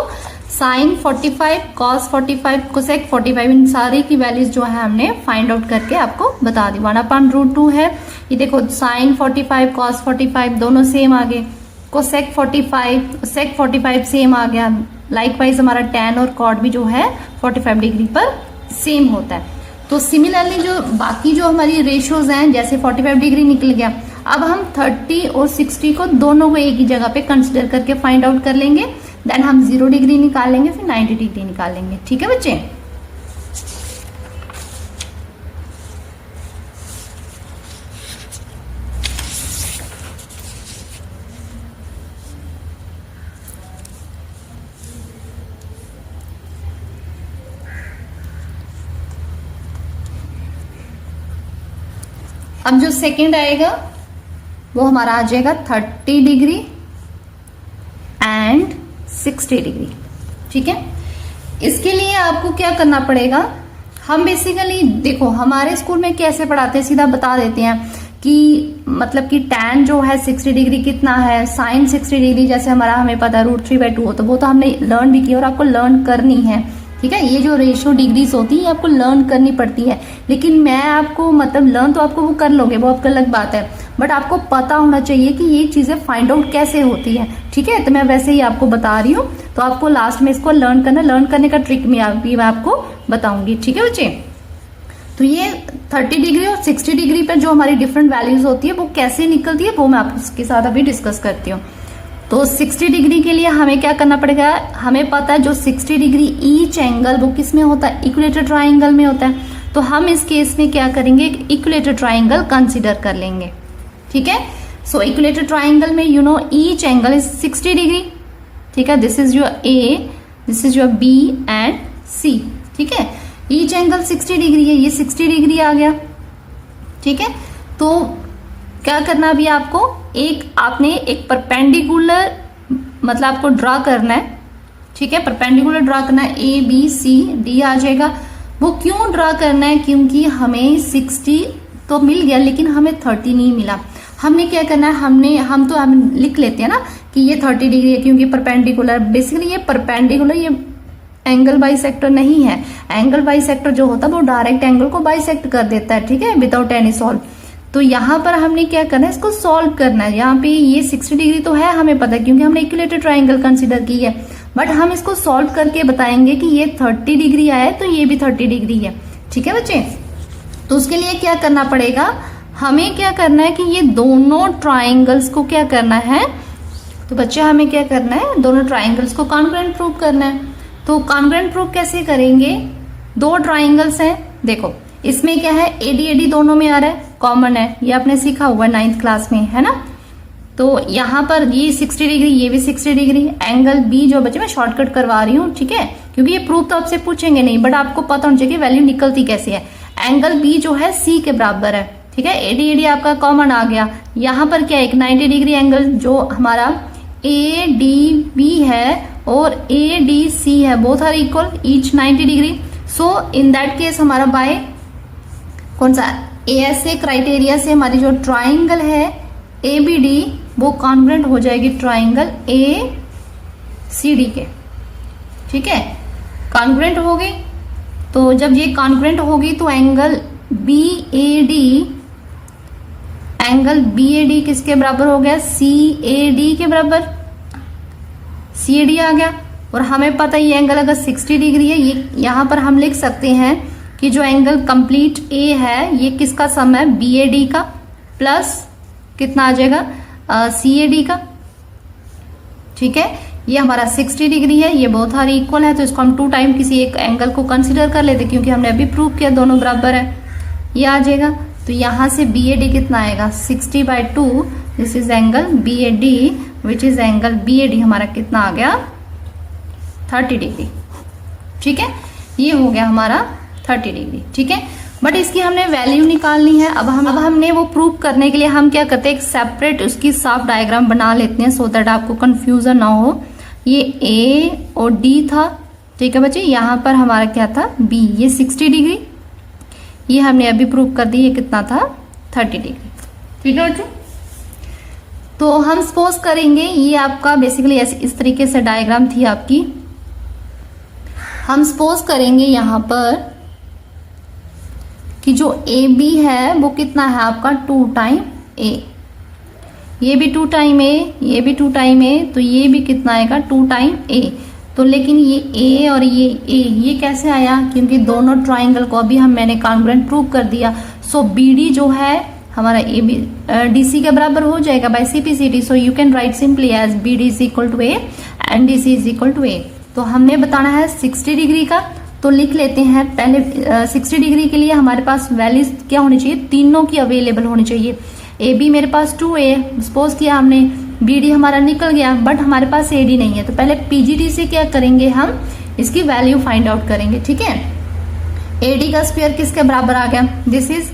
साइन 45, कॉस 45, कोसेक 45, इन सारी की वैल्यूज जो है हमने फाइंड आउट करके आपको बता दी। 1/√2 है, ये देखो साइन 45, कॉस 45 दोनों सेम आ गए, कोसेक 45, सेक 45 सेम आ गया। लाइकवाइज हमारा टैन और कॉट भी जो है 45 डिग्री पर सेम होता है। तो सिमिलरली जो बाकी जो हमारी रेशियोज हैं, जैसे 45 डिग्री निकल गया, अब हम 30 और 60 को दोनों को एक ही जगह पे कंसिडर करके फाइंड आउट कर लेंगे। देन हम 0 डिग्री निकालेंगे, फिर 90 डिग्री निकालेंगे। ठीक है बच्चे। अब जो सेकंड आएगा वो हमारा आ जाएगा 30 डिग्री एंड 60 डिग्री। ठीक है, इसके लिए आपको क्या करना पड़ेगा, हम बेसिकली देखो हमारे स्कूल में कैसे पढ़ाते हैं, सीधा बता देते हैं कि मतलब कि tan जो है 60 डिग्री कितना है, साइन 60 डिग्री जैसे हमारा हमें पता है √3/2 होता है, वो तो हमने लर्न भी किया और आपको लर्न करनी है। ठीक है, ये जो रेशियो डिग्रीज होती है आपको लर्न करनी पड़ती है, लेकिन मैं आपको मतलब लर्न तो आपको वो कर लोगे, वो आपका अलग बात है, बट आपको पता होना चाहिए कि ये चीजें फाइंड आउट कैसे होती है। ठीक है, तो मैं वैसे ही आपको बता रही हूँ, तो आपको लास्ट में इसको लर्न करने का ट्रिक मैं आपको बताऊंगी। ठीक है बच्चे, तो ये 30 डिग्री और 60 डिग्री पर जो हमारी डिफरेंट वैल्यूज होती है वो कैसे निकलती है वो मैं आपके साथ अभी डिस्कस करती हूँ। तो 60 डिग्री के लिए हमें क्या करना पड़ेगा, हमें पता है जो 60 डिग्री ईच एंगल वो किस में होता है, इक्विलेटर ट्राइंगल में होता है। तो हम इस केस में क्या करेंगे, एक इक्विलेटर ट्राइंगल कंसीडर कर लेंगे। ठीक है, सो इक्विलेटर ट्राइंगल में you know each angle is 60 degree. ठीक है, this is your A, this is your B and C. ठीक है, ईच एंगल 60 डिग्री है, ये 60 डिग्री आ गया। ठीक है, तो क्या करना अभी आपको, आपने एक परपेंडिकुलर मतलब आपको ड्रा करना है। ठीक है, परपेंडिकुलर ड्रा करना है, ए बी सी डी आ जाएगा। वो क्यों ड्रा करना है, क्योंकि हमें 60 तो मिल गया लेकिन हमें 30 नहीं मिला। हमने क्या करना है, हम लिख लेते हैं ना कि ये 30 डिग्री है क्योंकि परपेंडिकुलर, बेसिकली ये परपेंडिकुलर, ये एंगल बाइसेक्टर नहीं है। एंगल बाइसेक्टर जो होता है वो डायरेक्ट एंगल को बाइसेक्ट कर देता है। ठीक है, विदाउट एनी सॉल्व। तो यहाँ पर हमने क्या करना है, इसको सॉल्व करना है। यहाँ पे ये 60 डिग्री तो है हमें पता है क्योंकि हमने इक्विलेटर ट्राइंगल कंसीडर की है, बट हम इसको सॉल्व करके बताएंगे कि ये 30 डिग्री आया है तो ये भी 30 डिग्री है। ठीक है बच्चे, तो उसके लिए क्या करना पड़ेगा, हमें क्या करना है कि ये दोनों ट्राइंगल्स को क्या करना है, तो बच्चे हमें क्या करना है, दोनों ट्राइंगल्स को कॉन्ग्रुएंट प्रूव करना है। तो कॉन्ग्रुएंट प्रूव कैसे करेंगे, दो ट्राइंगल्स हैं, देखो इसमें क्या है, एडी एडी दोनों में आ रहा है, कॉमन है, ये आपने सीखा हुआ है 9th क्लास में, है ना। तो यहाँ पर ये 60 डिग्री, ये भी 60 डिग्री, एंगल बी जो बच्चे मैं शॉर्टकट करवा रही हूँ। ठीक है, क्योंकि ये प्रूफ तो आपसे पूछेंगे नहीं, बट आपको पता होना चाहिए वैल्यू निकलती कैसे है। एंगल बी जो है सी के बराबर है। ठीक है, एडी एडी आपका कॉमन आ गया। यहाँ पर क्या है, एक 90 डिग्री एंगल जो हमारा ए डी बी है और ए डी सी है, both are equal, each 90 degree. So in that case हमारा बाय कौन सा एएसए क्राइटेरिया से हमारी जो ट्राइंगल है एबीडी वो कॉन्ग्रुएंट हो जाएगी ट्राइंगल ए सी डी के। ठीक है, कॉन्ग्रुएंट हो गई। तो जब ये कॉन्ग्रुएंट होगी तो एंगल बी ए डी किसके बराबर हो गया, सी ए डी के बराबर, सी ए डी आ गया। और हमें पता है ये एंगल अगर 60 डिग्री है, ये यहाँ पर हम लिख सकते हैं कि जो एंगल कंप्लीट ए है ये किसका सम है, बी ए डी का प्लस कितना आ जाएगा, सी ए डी का। ठीक है, ये हमारा 60 डिग्री है, ये बोथ आर इक्वल है, तो इसको हम 2 टाइम किसी एक एंगल को कंसीडर कर लेते क्योंकि हमने अभी प्रूव किया दोनों बराबर है, ये आ जाएगा। तो यहाँ से बी ए डी कितना आएगा, 60/2, this is angle B A D which is angle B A D हमारा कितना आ गया, 30 डिग्री। ठीक है, ये हो गया हमारा 30 डिग्री। ठीक है, बट इसकी हमने वैल्यू निकालनी है। अब हमने वो प्रूव करने के लिए हम क्या करते हैं, एक सेपरेट उसकी साफ डायग्राम बना लेते हैं सो दैट आपको कंफ्यूजन ना हो। ये ए और डी था। ठीक है बच्चे, यहाँ पर हमारा क्या था, बी, ये 60 डिग्री, ये हमने अभी प्रूव कर दी, ये कितना था, 30 डिग्री। ठीक है बच्चे, तो हम सपोज करेंगे ये आपका बेसिकली ऐसे इस तरीके से डायग्राम थी आपकी। हम सपोज करेंगे यहाँ पर कि जो ए बी है वो कितना है आपका 2 टाइम ए, ये भी 2 टाइम ए, ये भी 2 टाइम ए, तो ये भी कितना आएगा 2 टाइम ए। तो लेकिन ये ए और ये ए ये कैसे आया, क्योंकि दोनों ट्राइंगल को अभी मैंने कॉन्ग्रुएंट प्रूव कर दिया। सो बी डी जो है हमारा ए बी डी सी के बराबर हो जाएगा by C P C D. So you can write simply as B D is equal to A and D C is equal to A. तो हमने बताना है 60 डिग्री का, तो लिख लेते हैं पहले 60 डिग्री के लिए हमारे पास वैल्यूज क्या होनी चाहिए, तीनों की अवेलेबल होनी चाहिए। ए बी मेरे पास 2a, सपोज किया हमने, बी डी हमारा निकल गया बट हमारे पास ए डी नहीं है, तो पहले पीजीडी से क्या करेंगे, हम इसकी वैल्यू फाइंड आउट करेंगे। ठीक है, ए डी का स्क्वायर किसके बराबर आ गया, this is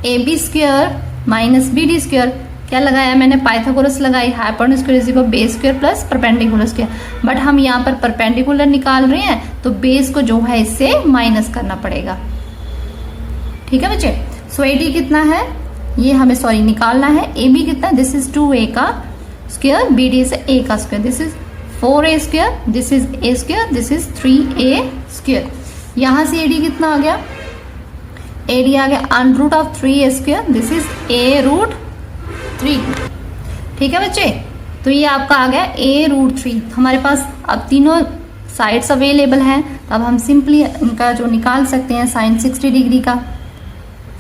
A B square minus B D square. क्या लगाया मैंने, पाइथागोरस लगाई, hypotenuse square is equal base square plus perpendicular square. But हम यहाँ पर परपेंडिकुलर निकाल रहे हैं तो बेस को जो है इससे माइनस करना पड़ेगा। ठीक है बच्चे, सो ए डी कितना है ये हमें निकालना है। ए बी कितना है, दिस इज 2a का square, B D is a का square, this is 4a square, this is a square, this is 3a square. यहां से ए डी कितना आ गया, ए डी आ गया under root of 3a square, this is a root 3। ठीक है बच्चे, तो ये आपका आ गया a रूट 3। हमारे पास अब तीनों साइड्स अवेलेबल हैं, तो अब हम सिंपली इनका जो निकाल सकते हैं साइन 60 डिग्री का।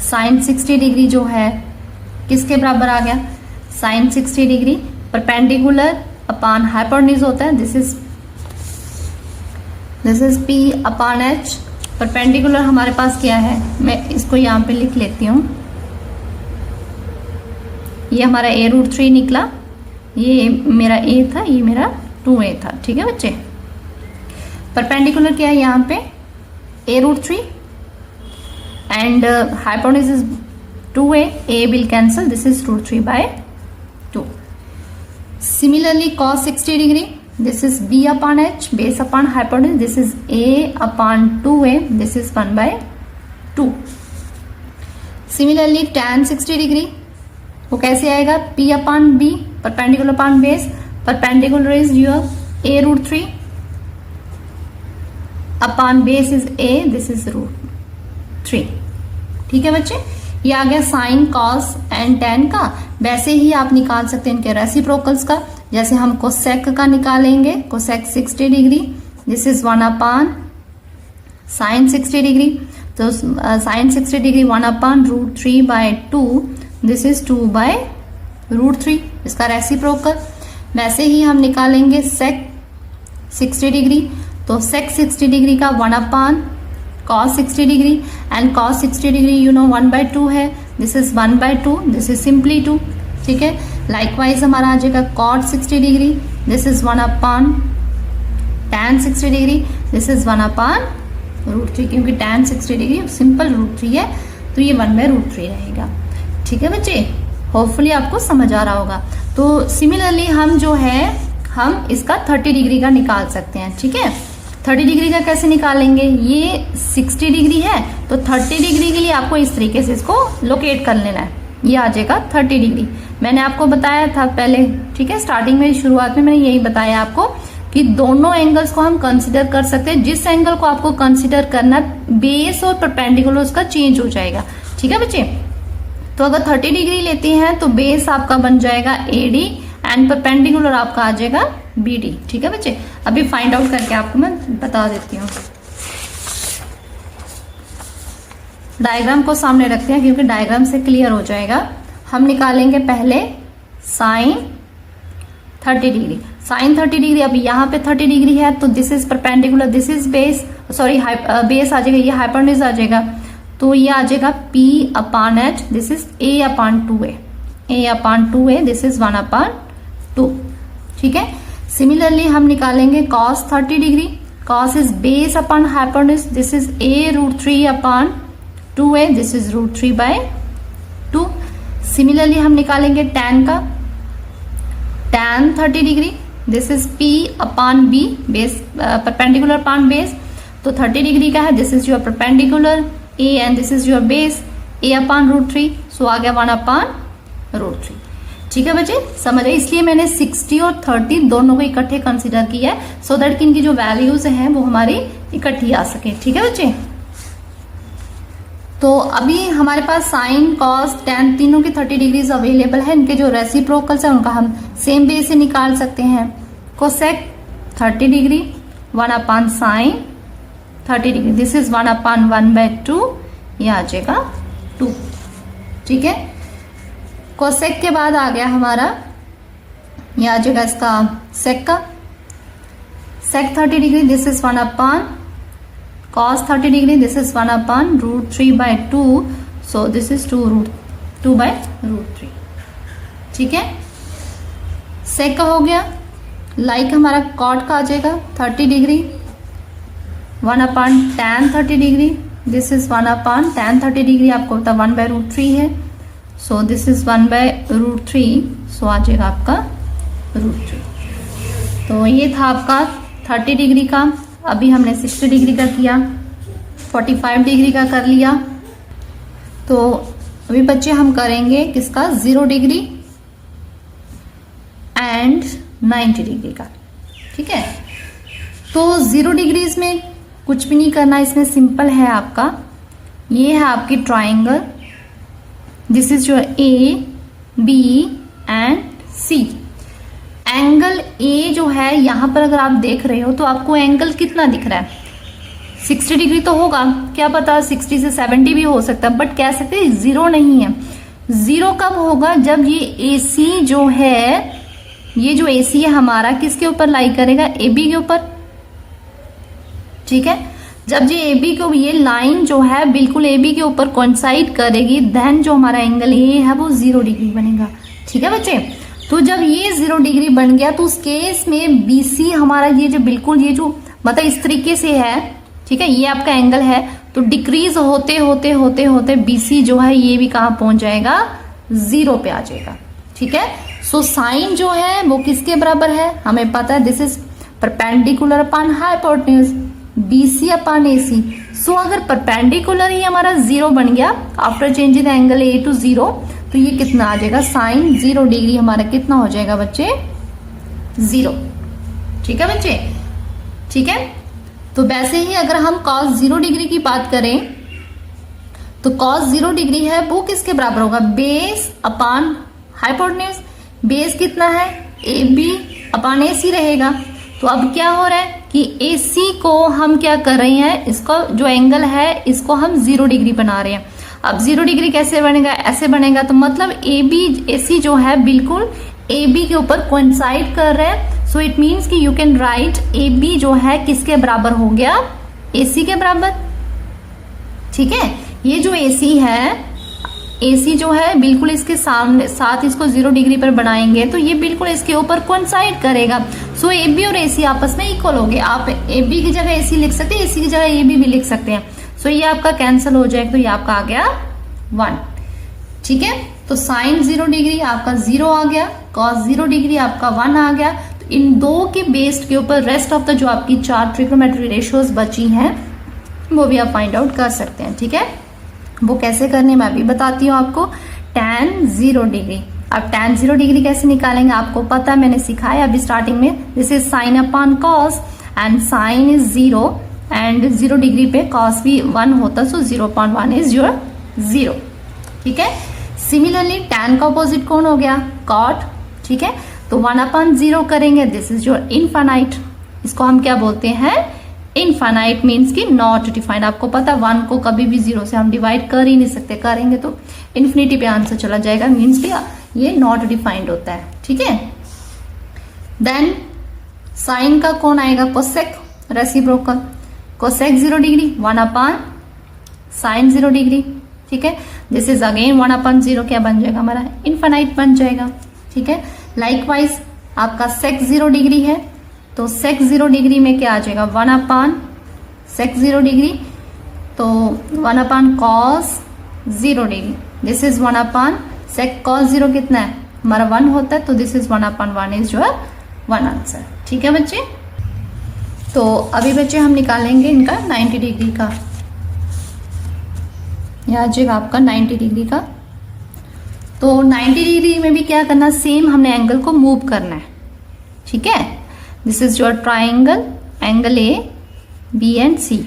साइन 60 डिग्री जो है किसके बराबर आ गया, sine 60 degree perpendicular upon hypotenuse होता है, this is p upon h। Perpendicular हमारे पास क्या है, मैं इसको यहाँ पे लिख लेती हूँ, ये हमारा a रूट 3 निकला, ये मेरा a था, ये मेरा 2a था। ठीक है बच्चे, परपेंडिकुलर क्या है यहाँ पे a root 3 and hypotenuse is 2a, a will cancel, this is root 3 by 2. Similarly cos 60 degree, this is b upon h, base upon hypotenuse, this is a upon 2a, this is 1 by 2. Similarly tan 60 degree वो कैसे आएगा, p upon b, perpendicular upon base, perpendicular is your a root 3 upon base is a, this is root 3। ठीक है बच्चे, ये आ गया sine cos and ten का। वैसे ही आप निकाल सकते हैं इनके रेसिप्रोकल्स का, जैसे हम कोसेक का निकालेंगे, cosec 60 degree, this is 1 upon sine 60 degree, तो sine 60 degree 1 upon root 3 by 2, this is 2 by root 3, इसका रेसिप्रोकल। वैसे ही हम निकालेंगे सेक 60 डिग्री, तो सेक 60 डिग्री का 1 upon cos 60 degree, and cos 60 degree you know 1 by 2 है, this is 1 by 2, this is simply 2। ठीक है, लाइकवाइज हमारा आ जाएगा cot 60 degree, this is 1 upon tan 60 degree, this is 1 upon root 3, क्योंकि tan 60 डिग्री सिंपल रूट 3 है, तो ये 1 by रूट 3 रहेगा। ठीक है बच्चे, होपफुली आपको समझ आ रहा होगा। तो सिमिलरली हम जो है हम इसका 30 डिग्री का निकाल सकते हैं। ठीक है, 30 डिग्री का कैसे निकालेंगे, ये 60 डिग्री है तो 30 डिग्री के लिए आपको इस तरीके से इसको लोकेट कर लेना है, ये आ जाएगा 30 डिग्री। मैंने आपको बताया था पहले, ठीक है, स्टार्टिंग में शुरुआत में मैंने यही बताया आपको कि दोनों एंगल्स को हम कंसीडर कर सकते हैं। जिस एंगल को आपको कंसीडर करना, बेस और परपेंडिकुलर उसका चेंज हो जाएगा। ठीक है बच्चे, तो अगर 30 डिग्री लेते हैं तो बेस आपका बन जाएगा AD एंड परपेंडिकुलर आपका आ जाएगा BD। ठीक है बच्चे, अभी फाइंड आउट करके आपको मैं बता देती हूँ। डायग्राम को सामने रखते हैं क्योंकि डायग्राम से क्लियर हो जाएगा। हम निकालेंगे पहले साइन 30 डिग्री। साइन 30 डिग्री, अभी यहाँ पे 30 डिग्री है तो this is perpendicular, this is base, sorry base आ जाएगा, ये हाइपोटेन्यूज आ जाएगा, तो ये आ जाएगा P upon H, this is A upon 2A, A upon 2A, this is 1 upon 2। ठीक है, सिमिलरली हम निकालेंगे cos 30 degree, cos is base upon hypotenuse, this is a root 3 upon 2a, this is root 3 by 2। Similarly हम निकालेंगे tan का, tan 30 degree, this is p upon b, base perpendicular upon base, तो 30 degree का है, this is your perpendicular a and this is your base, a upon root 3, so आ गया 1 upon root 3। ठीक है बच्चे, समझ रहे, इसलिए मैंने 60 और 30 दोनों को इकट्ठे कंसीडर किया है, सो दैट कि इनकी जो वैल्यूज हैं वो हमारी इकट्ठी आ सके। ठीक है बच्चे, तो अभी हमारे पास साइन कॉस टेन तीनों के 30 डिग्रीज अवेलेबल है। इनके जो रेसिप्रोकल्स है उनका हम सेम वे से निकाल सकते हैं। Cosec 30 degree 1 sine 30 degree, this is 1/1/2, ये आ जाएगा 2। ठीक है, कोसेक के बाद आ गया हमारा, ये आ जाएगा इसका सेक का, सेक 30 degree, this is 1/, cos 30 degree, this is 1/√3/2, so this is 2/√3। ठीक है, सेक का हो गया। लाइक हमारा कॉट का आ जाएगा 30 degree 1/tan 30 degree, this is 1/tan 30 degree, आपको पता 1/√3 है, सो दिस इज 1/√3, सो आ जाएगा आपका √3। तो ये था आपका 30 डिग्री का। अभी हमने 60 डिग्री का किया, 45 डिग्री का कर लिया। तो अभी बच्चे हम करेंगे किसका, 0 डिग्री एंड 90 डिग्री का। ठीक है, तो 0 डिग्री इसमें कुछ भी नहीं करना, इसमें सिंपल है आपका, ये है आपकी triangle, this is your A B and C. Angle A जो है यहाँ पर अगर आप देख रहे हो तो आपको एंगल कितना दिख रहा है, 60 डिग्री तो होगा, क्या पता 60 से 70 भी हो सकता है, बट कह सकते हैं 0 नहीं है। 0 कब होगा, जब ये AC जो है, ये जो AC है हमारा किसके ऊपर लाई करेगा, AB के ऊपर। ठीक है, जब ये AB को, ये लाइन जो है बिल्कुल AB के ऊपर कोइंसाइड करेगी, देन जो हमारा एंगल A है वो 0 डिग्री बनेगा। ठीक है बच्चे, तो जब ये 0 डिग्री बन गया तो उस केस में BC हमारा ये जो बिल्कुल ये जो मतलब इस तरीके से है, ठीक है, ये आपका एंगल है, तो डिक्रीज होते होते होते होते BC जो है ये भी कहाँ पहुंच जाएगा, 0 पे आ जाएगा। ठीक है, सो साइन जो है वो किसके बराबर है, हमें पता है, this is perpendicular upon hypotenuse, BC upon AC। सो अगर परपेंडिकुलर ही हमारा 0 बन गया after changing angle A to 0, तो ये कितना आ जाएगा, साइन 0 डिग्री हमारा कितना हो जाएगा बच्चे, 0। ठीक है बच्चे, ठीक है, तो वैसे ही अगर हम cos 0 डिग्री की बात करें तो cos 0 डिग्री है वो किसके बराबर होगा, बेस अपॉन हाइपोटेन्यूज। बेस कितना है, AB अपॉन AC रहेगा। तो अब क्या हो रहा है कि AC को हम क्या कर रहे हैं, इसको जो एंगल है इसको हम 0 डिग्री बना रहे हैं। अब 0 डिग्री कैसे बनेगा, ऐसे बनेगा, तो मतलब AC जो है बिल्कुल AB के ऊपर कोइंसाइड कर रहे हैं। सो इट मीन्स कि यू कैन राइट AB जो है किसके बराबर हो गया, AC के बराबर। ठीक है, ये जो AC है, AC जो है बिल्कुल इसके सामने साथ इसको 0 डिग्री पर बनाएंगे तो ये बिल्कुल इसके ऊपर कोइंसाइड करेगा। सो AB और AC आपस में इक्वल हो गए। आप AB की जगह AC लिख सकते हैं, AC की जगह AB भी लिख सकते हैं। सो ये आपका कैंसिल हो जाएगा, तो ये आपका आ गया 1। ठीक है, तो साइन 0 डिग्री आपका 0 आ गया, कॉस 0 डिग्री आपका 1 आ गया। तो इन दो के बेस्ड के ऊपर रेस्ट ऑफ द जो आपकी 4 ट्रिग्नोमेट्री रेशियोज बची हैं वो भी आप फाइंड आउट कर सकते हैं। ठीक है, वो कैसे करने मैं भी बताती हूँ आपको। tan 0 डिग्री, अब tan 0 डिग्री कैसे निकालेंगे आपको पता है, मैंने सिखाया अभी स्टार्टिंग में। This is sine upon cos and sine is 0 and 0 degree पे कॉस भी 1 होता, सो 0.1 इज योर 0। ठीक है, सिमिलरली tan का अपोजिट कौन हो गया, कॉट। ठीक है, तो 1/0 करेंगे, दिस इज योर इनफाइनाइट। इसको हम क्या बोलते हैं, इनफाइनाइट मीन्स की नॉट डिफाइंड। आपको पता 1 को कभी भी 0 से हम डिवाइड कर ही नहीं सकते, करेंगे तो इन्फिनिटी पे आंसर चला जाएगा, मीन्स की ये नॉट डिफाइंड होता है। ठीक है, देन साइन का कौन आएगा, cosec, reciprocal. Cosec 0 degree 1/sin 0 degree. ठीक है, दिस इज अगेन 1/0 क्या बन जाएगा हमारा, इनफाइनाइट बन जाएगा। ठीक है, लाइकवाइज आपका सेक 0 डिग्री है तो सेक 0 डिग्री में क्या आ जाएगा, 1/sec 0 डिग्री, तो 1/cos 0 degree, this is 1/sec cos 0 कितना है हमारा 1 होता है, तो this is 1/1 is your 1 answer. ठीक है बच्चे, तो अभी बच्चे हम निकालेंगे इनका 90 डिग्री का, यह आ जाएगा आपका 90 डिग्री का। तो 90 डिग्री में भी क्या करना, सेम हमने एंगल को मूव करना है, ठीक है। This is your triangle, angle A B and C.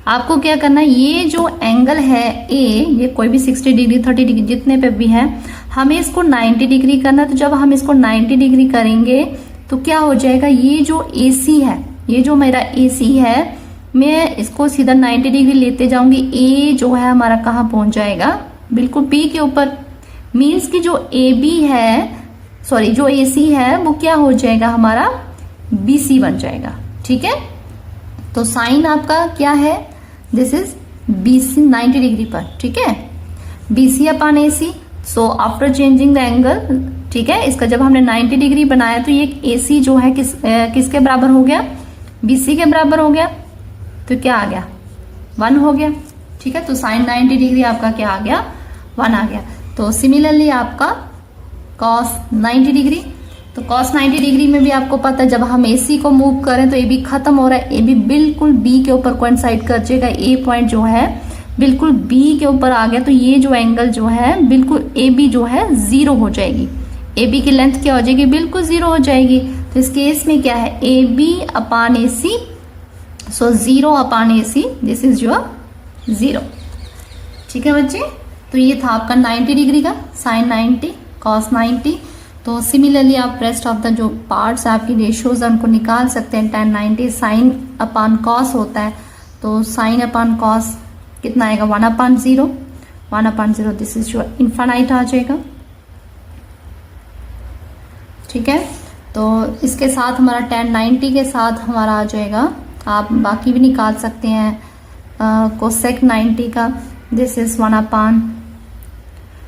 आपको क्या करना है, ये जो एंगल है ए, ये कोई भी 60 डिग्री 30 डिग्री जितने पे भी है, हमें इसको 90 डिग्री करना है। तो जब हम इसको 90 डिग्री करेंगे तो क्या हो जाएगा, ये जो AC है, ये जो मेरा AC है, मैं इसको सीधा 90 डिग्री लेते जाऊंगी। A जो है हमारा कहाँ पहुंच जाएगा, बिल्कुल B के ऊपर। मीन्स कि जो AB है, सॉरी जो AC है वो क्या हो जाएगा, हमारा BC बन जाएगा, ठीक है। तो साइन आपका क्या है, दिस इज BC 90 डिग्री पर, ठीक है, BC upon AC। So after changing the angle, ठीक है, इसका जब हमने 90 डिग्री बनाया तो ये AC जो है किसके बराबर हो गया, BC के बराबर हो गया। तो क्या आ गया, 1 हो गया, ठीक है। तो साइन 90 डिग्री आपका क्या आ गया, 1 आ गया। तो सिमिलरली आपका कॉस 90 डिग्री, तो कॉस 90 डिग्री में भी आपको पता है जब हम AC को मूव करें तो AB खत्म हो रहा है, AB बिल्कुल B के ऊपर कोइंसाइड कर जाएगा। A पॉइंट जो है बिल्कुल B के ऊपर आ गया, तो ये जो एंगल जो है बिल्कुल AB जो है 0 हो जाएगी। AB की लेंथ क्या हो जाएगी, बिल्कुल 0 हो जाएगी। तो इस केस में क्या है, AB upon AC, so 0 upon AC, this is your 0, ठीक है बच्चे। तो ये था आपका 90 डिग्री का साइन 90 कॉस 90। तो सिमिलरली आप रेस्ट ऑफ द जो पार्ट्स आपकी रेशियोज है उनको निकाल सकते हैं। tan 90 साइन अपॉन कॉस होता है, तो साइन अपॉन कॉस कितना आएगा, 1 upon 0, 1 upon 0, this is your infinite आ जाएगा, ठीक है। तो इसके साथ हमारा tan 90 के साथ हमारा आ जाएगा, आप बाकी भी निकाल सकते हैं कोसेक 90 का, this is 1 upon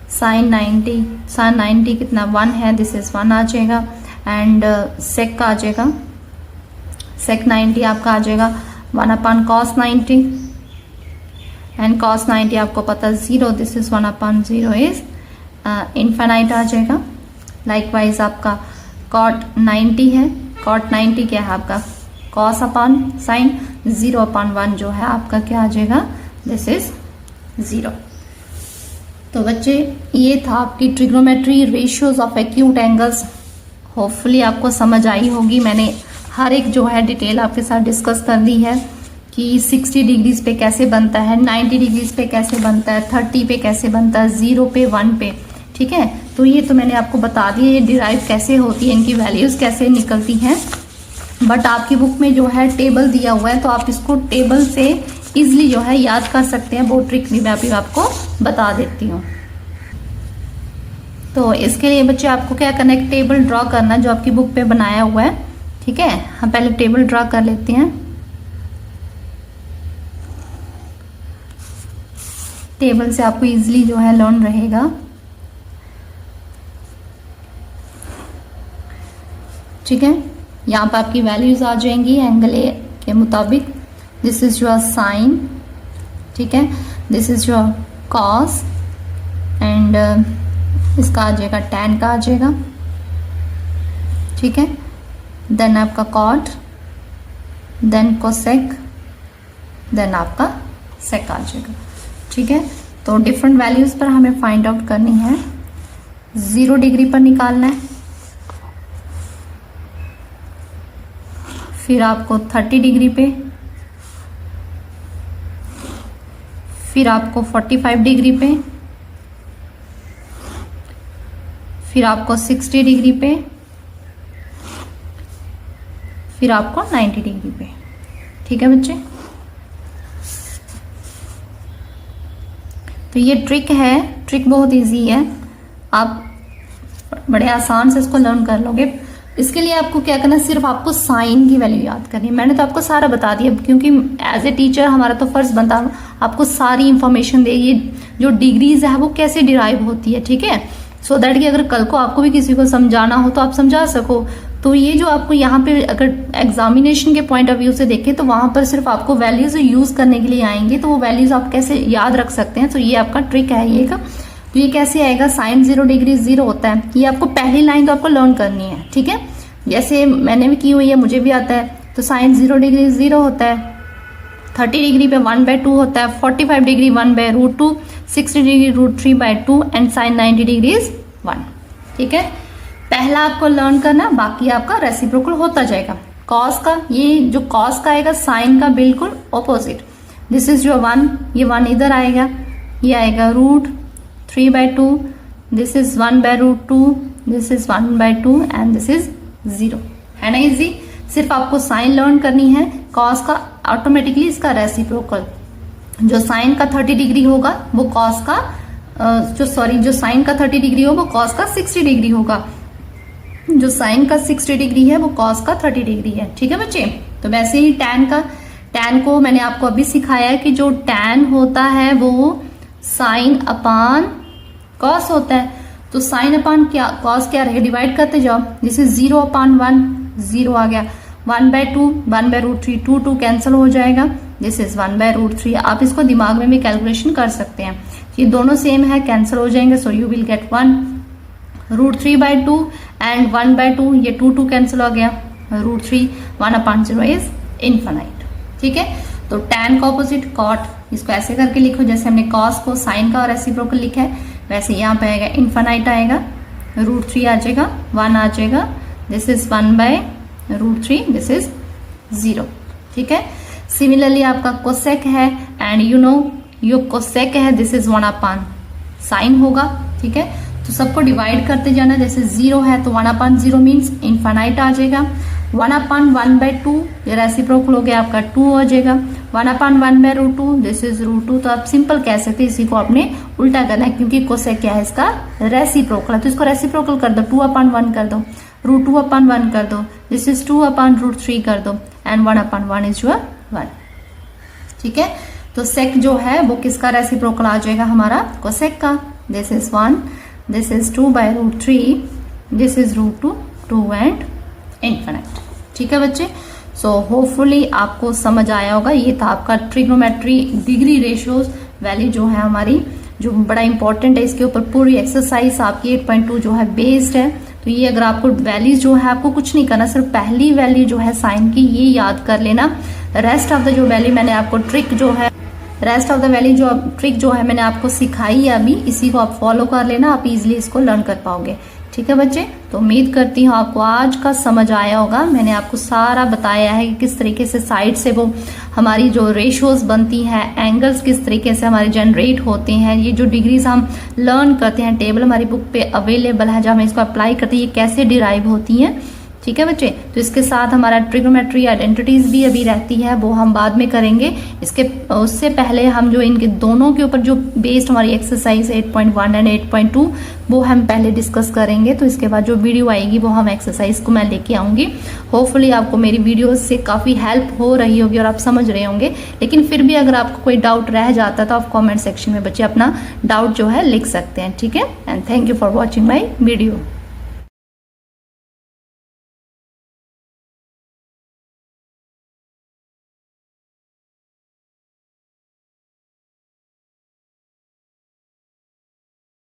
sine 90, sine 90 कितना 1 है, दिस इज 1 आ जाएगा। एंड सेक का आ जाएगा, सेक 90 आपका आ जाएगा 1 अपॉन कॉस 90, एंड कॉस 90 आपको पता 0, this is 1 upon 0 is infinite आ जाएगा। लाइकवाइज आपका कॉट 90 है, कॉट 90 क्या है आपका कॉस अपॉन साइन, 0 अपॉन 1 जो है आपका क्या आ जाएगा, दिस इज 0। तो बच्चे ये था आपकी trigonometry ratios of acute angles. Hopefully आपको समझ आई होगी। मैंने हर एक जो है डिटेल आपके साथ डिस्कस कर दी है कि 60 डिग्रीज पे कैसे बनता है, 90 डिग्रीज पे कैसे बनता है, 30 पे कैसे बनता है, 0 पे 1 पे, ठीक है। तो ये तो मैंने आपको बता दिया, ये डिराइव कैसे होती है, इनकी वैल्यूज कैसे निकलती हैं। बट आपकी बुक में जो है टेबल दिया हुआ है, तो आप इसको टेबल से इजिली जो है याद कर सकते हैं। वो ट्रिक भी मैं अभी आपको बता देती हूँ। तो इसके लिए बच्चे आपको क्या करना है, टेबल ड्रॉ करना जो आपकी बुक पे बनाया हुआ है, ठीक है। हम पहले टेबल ड्रॉ कर लेते हैं। टेबल से आपको इजिली जो है लर्न रहेगा, ठीक है। यहाँ पे आपकी वैल्यूज आ जाएंगी एंगल ए के मुताबिक। दिस इज योर साइन, ठीक है, this is your cos, and इसका आ जाएगा tan का आ जाएगा, ठीक है। देन आपका कॉट, देन कोसेक, देन आपका सेक आ जाएगा, ठीक है। तो डिफरेंट वैल्यूज पर हमें फाइंड आउट करनी है। 0 डिग्री पर निकालना है, फिर आपको 30 डिग्री पे, फिर आपको 45 डिग्री पे, फिर आपको 60 डिग्री पे, फिर आपको 90 डिग्री पे, ठीक है बच्चे। तो ये ट्रिक है, ट्रिक बहुत इजी है, आप बड़े आसान से इसको लर्न कर लोगे। इसके लिए आपको क्या करना है, सिर्फ आपको साइन की वैल्यू याद करनी है। मैंने तो आपको सारा बता दिया, क्योंकि एज ए टीचर हमारा तो फर्ज बनता है आपको सारी इंफॉर्मेशन दे, ये जो डिग्रीज है वो कैसे डिराइव होती है, ठीक है। सो दैट कि अगर कल को आपको भी किसी को समझाना हो तो आप समझा सको। तो ये जो आपको यहाँ पे अगर एग्जामिनेशन के पॉइंट ऑफ व्यू से देखें तो वहां पर सिर्फ आपको वैल्यूज यूज करने के लिए आएंगे, तो वो वैल्यूज आप कैसे याद रख सकते हैं। तो ये आपका ट्रिक है ये का। तो ये कैसे आएगा, साइन 0 डिग्री 0 होता है, ये आपको पहली लाइन तो आपको लर्न करनी है, ठीक है। जैसे मैंने भी की हुई है, मुझे भी आता है। तो साइन 0 डिग्री 0 होता है, 30 डिग्री पे 1/2 होता है, 45 degree 1/√2, 60 degree √3/2 and sine 90 degree 1। ठीक है, पहला आपको लर्न करना, बाकी आपका रेसिप्रोकल होता जाएगा। कॉस का, ये जो कॉस का आएगा साइन का बिल्कुल ऑपोजिट। दिस इज योर 1, ये 1 इधर आएगा, ये आएगा √3/2, this is 1/√2, this is 1/2 and this is 0। है ना इजी? सिर्फ आपको साइन लर्न करनी है। कॉस का ऑटोमेटिकली इसका रेसिप्रोकल, जो साइन का 30 डिग्री होगा वो कॉस का जो साइन का 30 डिग्री हो वो कॉस का 60 डिग्री होगा। जो साइन का 60 डिग्री है वो कॉस का 30 डिग्री है। ठीक है बच्चे, तो वैसे ही टैन को मैंने आपको अभी सिखाया है कि जो टैन होता है वो साइन अपान कॉस होता है। तो साइन अपान क्या कॉस क्या रहेगा, डिवाइड करते जाओ। दिस इज 0/1, 0 आ गया। 1/2, 1/√3, 2 कैंसिल हो जाएगा। This is 1/√3। आप इसको दिमाग में भी कैलकुलेशन कर सकते हैं, ये दोनों सेम है, कैंसिल हो जाएंगे। So you will get 1 √3/2 and 1/2, ये 2 कैंसिल हो गया। √3, 1/0 इज इनफाइनाइट। ठीक है, तो टैन का ऑपोजिट कॉट, इसको ऐसे करके लिखो जैसे हमने कॉस को साइन का और रेसिप्रोकल लिखा है, वैसे यहाँ पे आएगा इनफाइनाइट आएगा, √3 आ जाएगा, 1 आ जाएगा। This is 1/√3, this is 0। ठीक है, सिमिलरली आपका कोसेक है and you know yo cosec है, दिस इज 1/sin होगा। ठीक है, तो सबको डिवाइड करते जाना। जैसे 0 है तो 1/0 मीन्स इनफाइनाइट आ जाएगा। 1/1/2 ये रेसिप्रोकल हो गया आपका 2 हो जाएगा। 1/1/√2, दिस इज √2। तो आप सिंपल कह सकते हैं, इसी को आपने उल्टा करना है क्योंकि कोसेक क्या है इसका रेसिप्रोकल है। तो इसको रेसिप्रोकल कर दो, 2/1 कर दो, √2/1 कर दो, दिस इज 2/√3 कर दो एंड 1/1 इज योर 1। ठीक है, तो सेक जो है वो किसका रेसिप्रोकल आ जाएगा, हमारा कोसेक का। This is 1, this is 2/√3, this is √2, 2 and infinite. ठीक है बच्चे, सो होपफुली आपको समझ आया होगा। ये था आपका ट्रिग्नोमेट्री डिग्री रेशियोज वैल्यू जो है हमारी, जो बड़ा इंपॉर्टेंट है। इसके ऊपर पूरी एक्सरसाइज आपकी 8.2 जो है बेस्ड है। तो ये अगर आपको वैल्यूज जो है आपको कुछ नहीं करना, सिर्फ पहली वैल्यू जो है साइन की ये याद कर लेना। रेस्ट ऑफ द जो वैल्यू मैंने आपको ट्रिक जो है ट्रिक जो है मैंने आपको सिखाई है अभी, इसी को आप फॉलो कर लेना, आप इजीली इसको लर्न कर पाओगे। ठीक है बच्चे, तो उम्मीद करती हूँ आपको आज का समझ आया होगा। मैंने आपको सारा बताया है कि किस तरीके से साइड से वो हमारी जो रेशियोज बनती हैं, एंगल्स किस तरीके से हमारे जनरेट होते हैं, ये जो डिग्रीज हम लर्न करते हैं, टेबल हमारी बुक पे अवेलेबल है, जब हम इसको अप्लाई करते हैं ये कैसे डिराइव होती हैं। ठीक है बच्चे, तो इसके साथ हमारा ट्रिग्नोमेट्री आइडेंटिटीज भी अभी रहती है, वो हम बाद में करेंगे। उससे पहले हम जो इनके दोनों के ऊपर जो बेस्ड हमारी एक्सरसाइज 8.1 एंड 8.2 वो हम पहले डिस्कस करेंगे। तो इसके बाद जो वीडियो आएगी वो हम एक्सरसाइज को मैं लेके आऊंगी। होपफुली आपको मेरी वीडियो से काफ़ी हेल्प हो रही होगी और आप समझ रहे होंगे। लेकिन फिर भी अगर आपको कोई डाउट रह जाता है तो आप कॉमेंट सेक्शन में बच्चे अपना डाउट जो है लिख सकते हैं। ठीक है, and thank you for watching my video.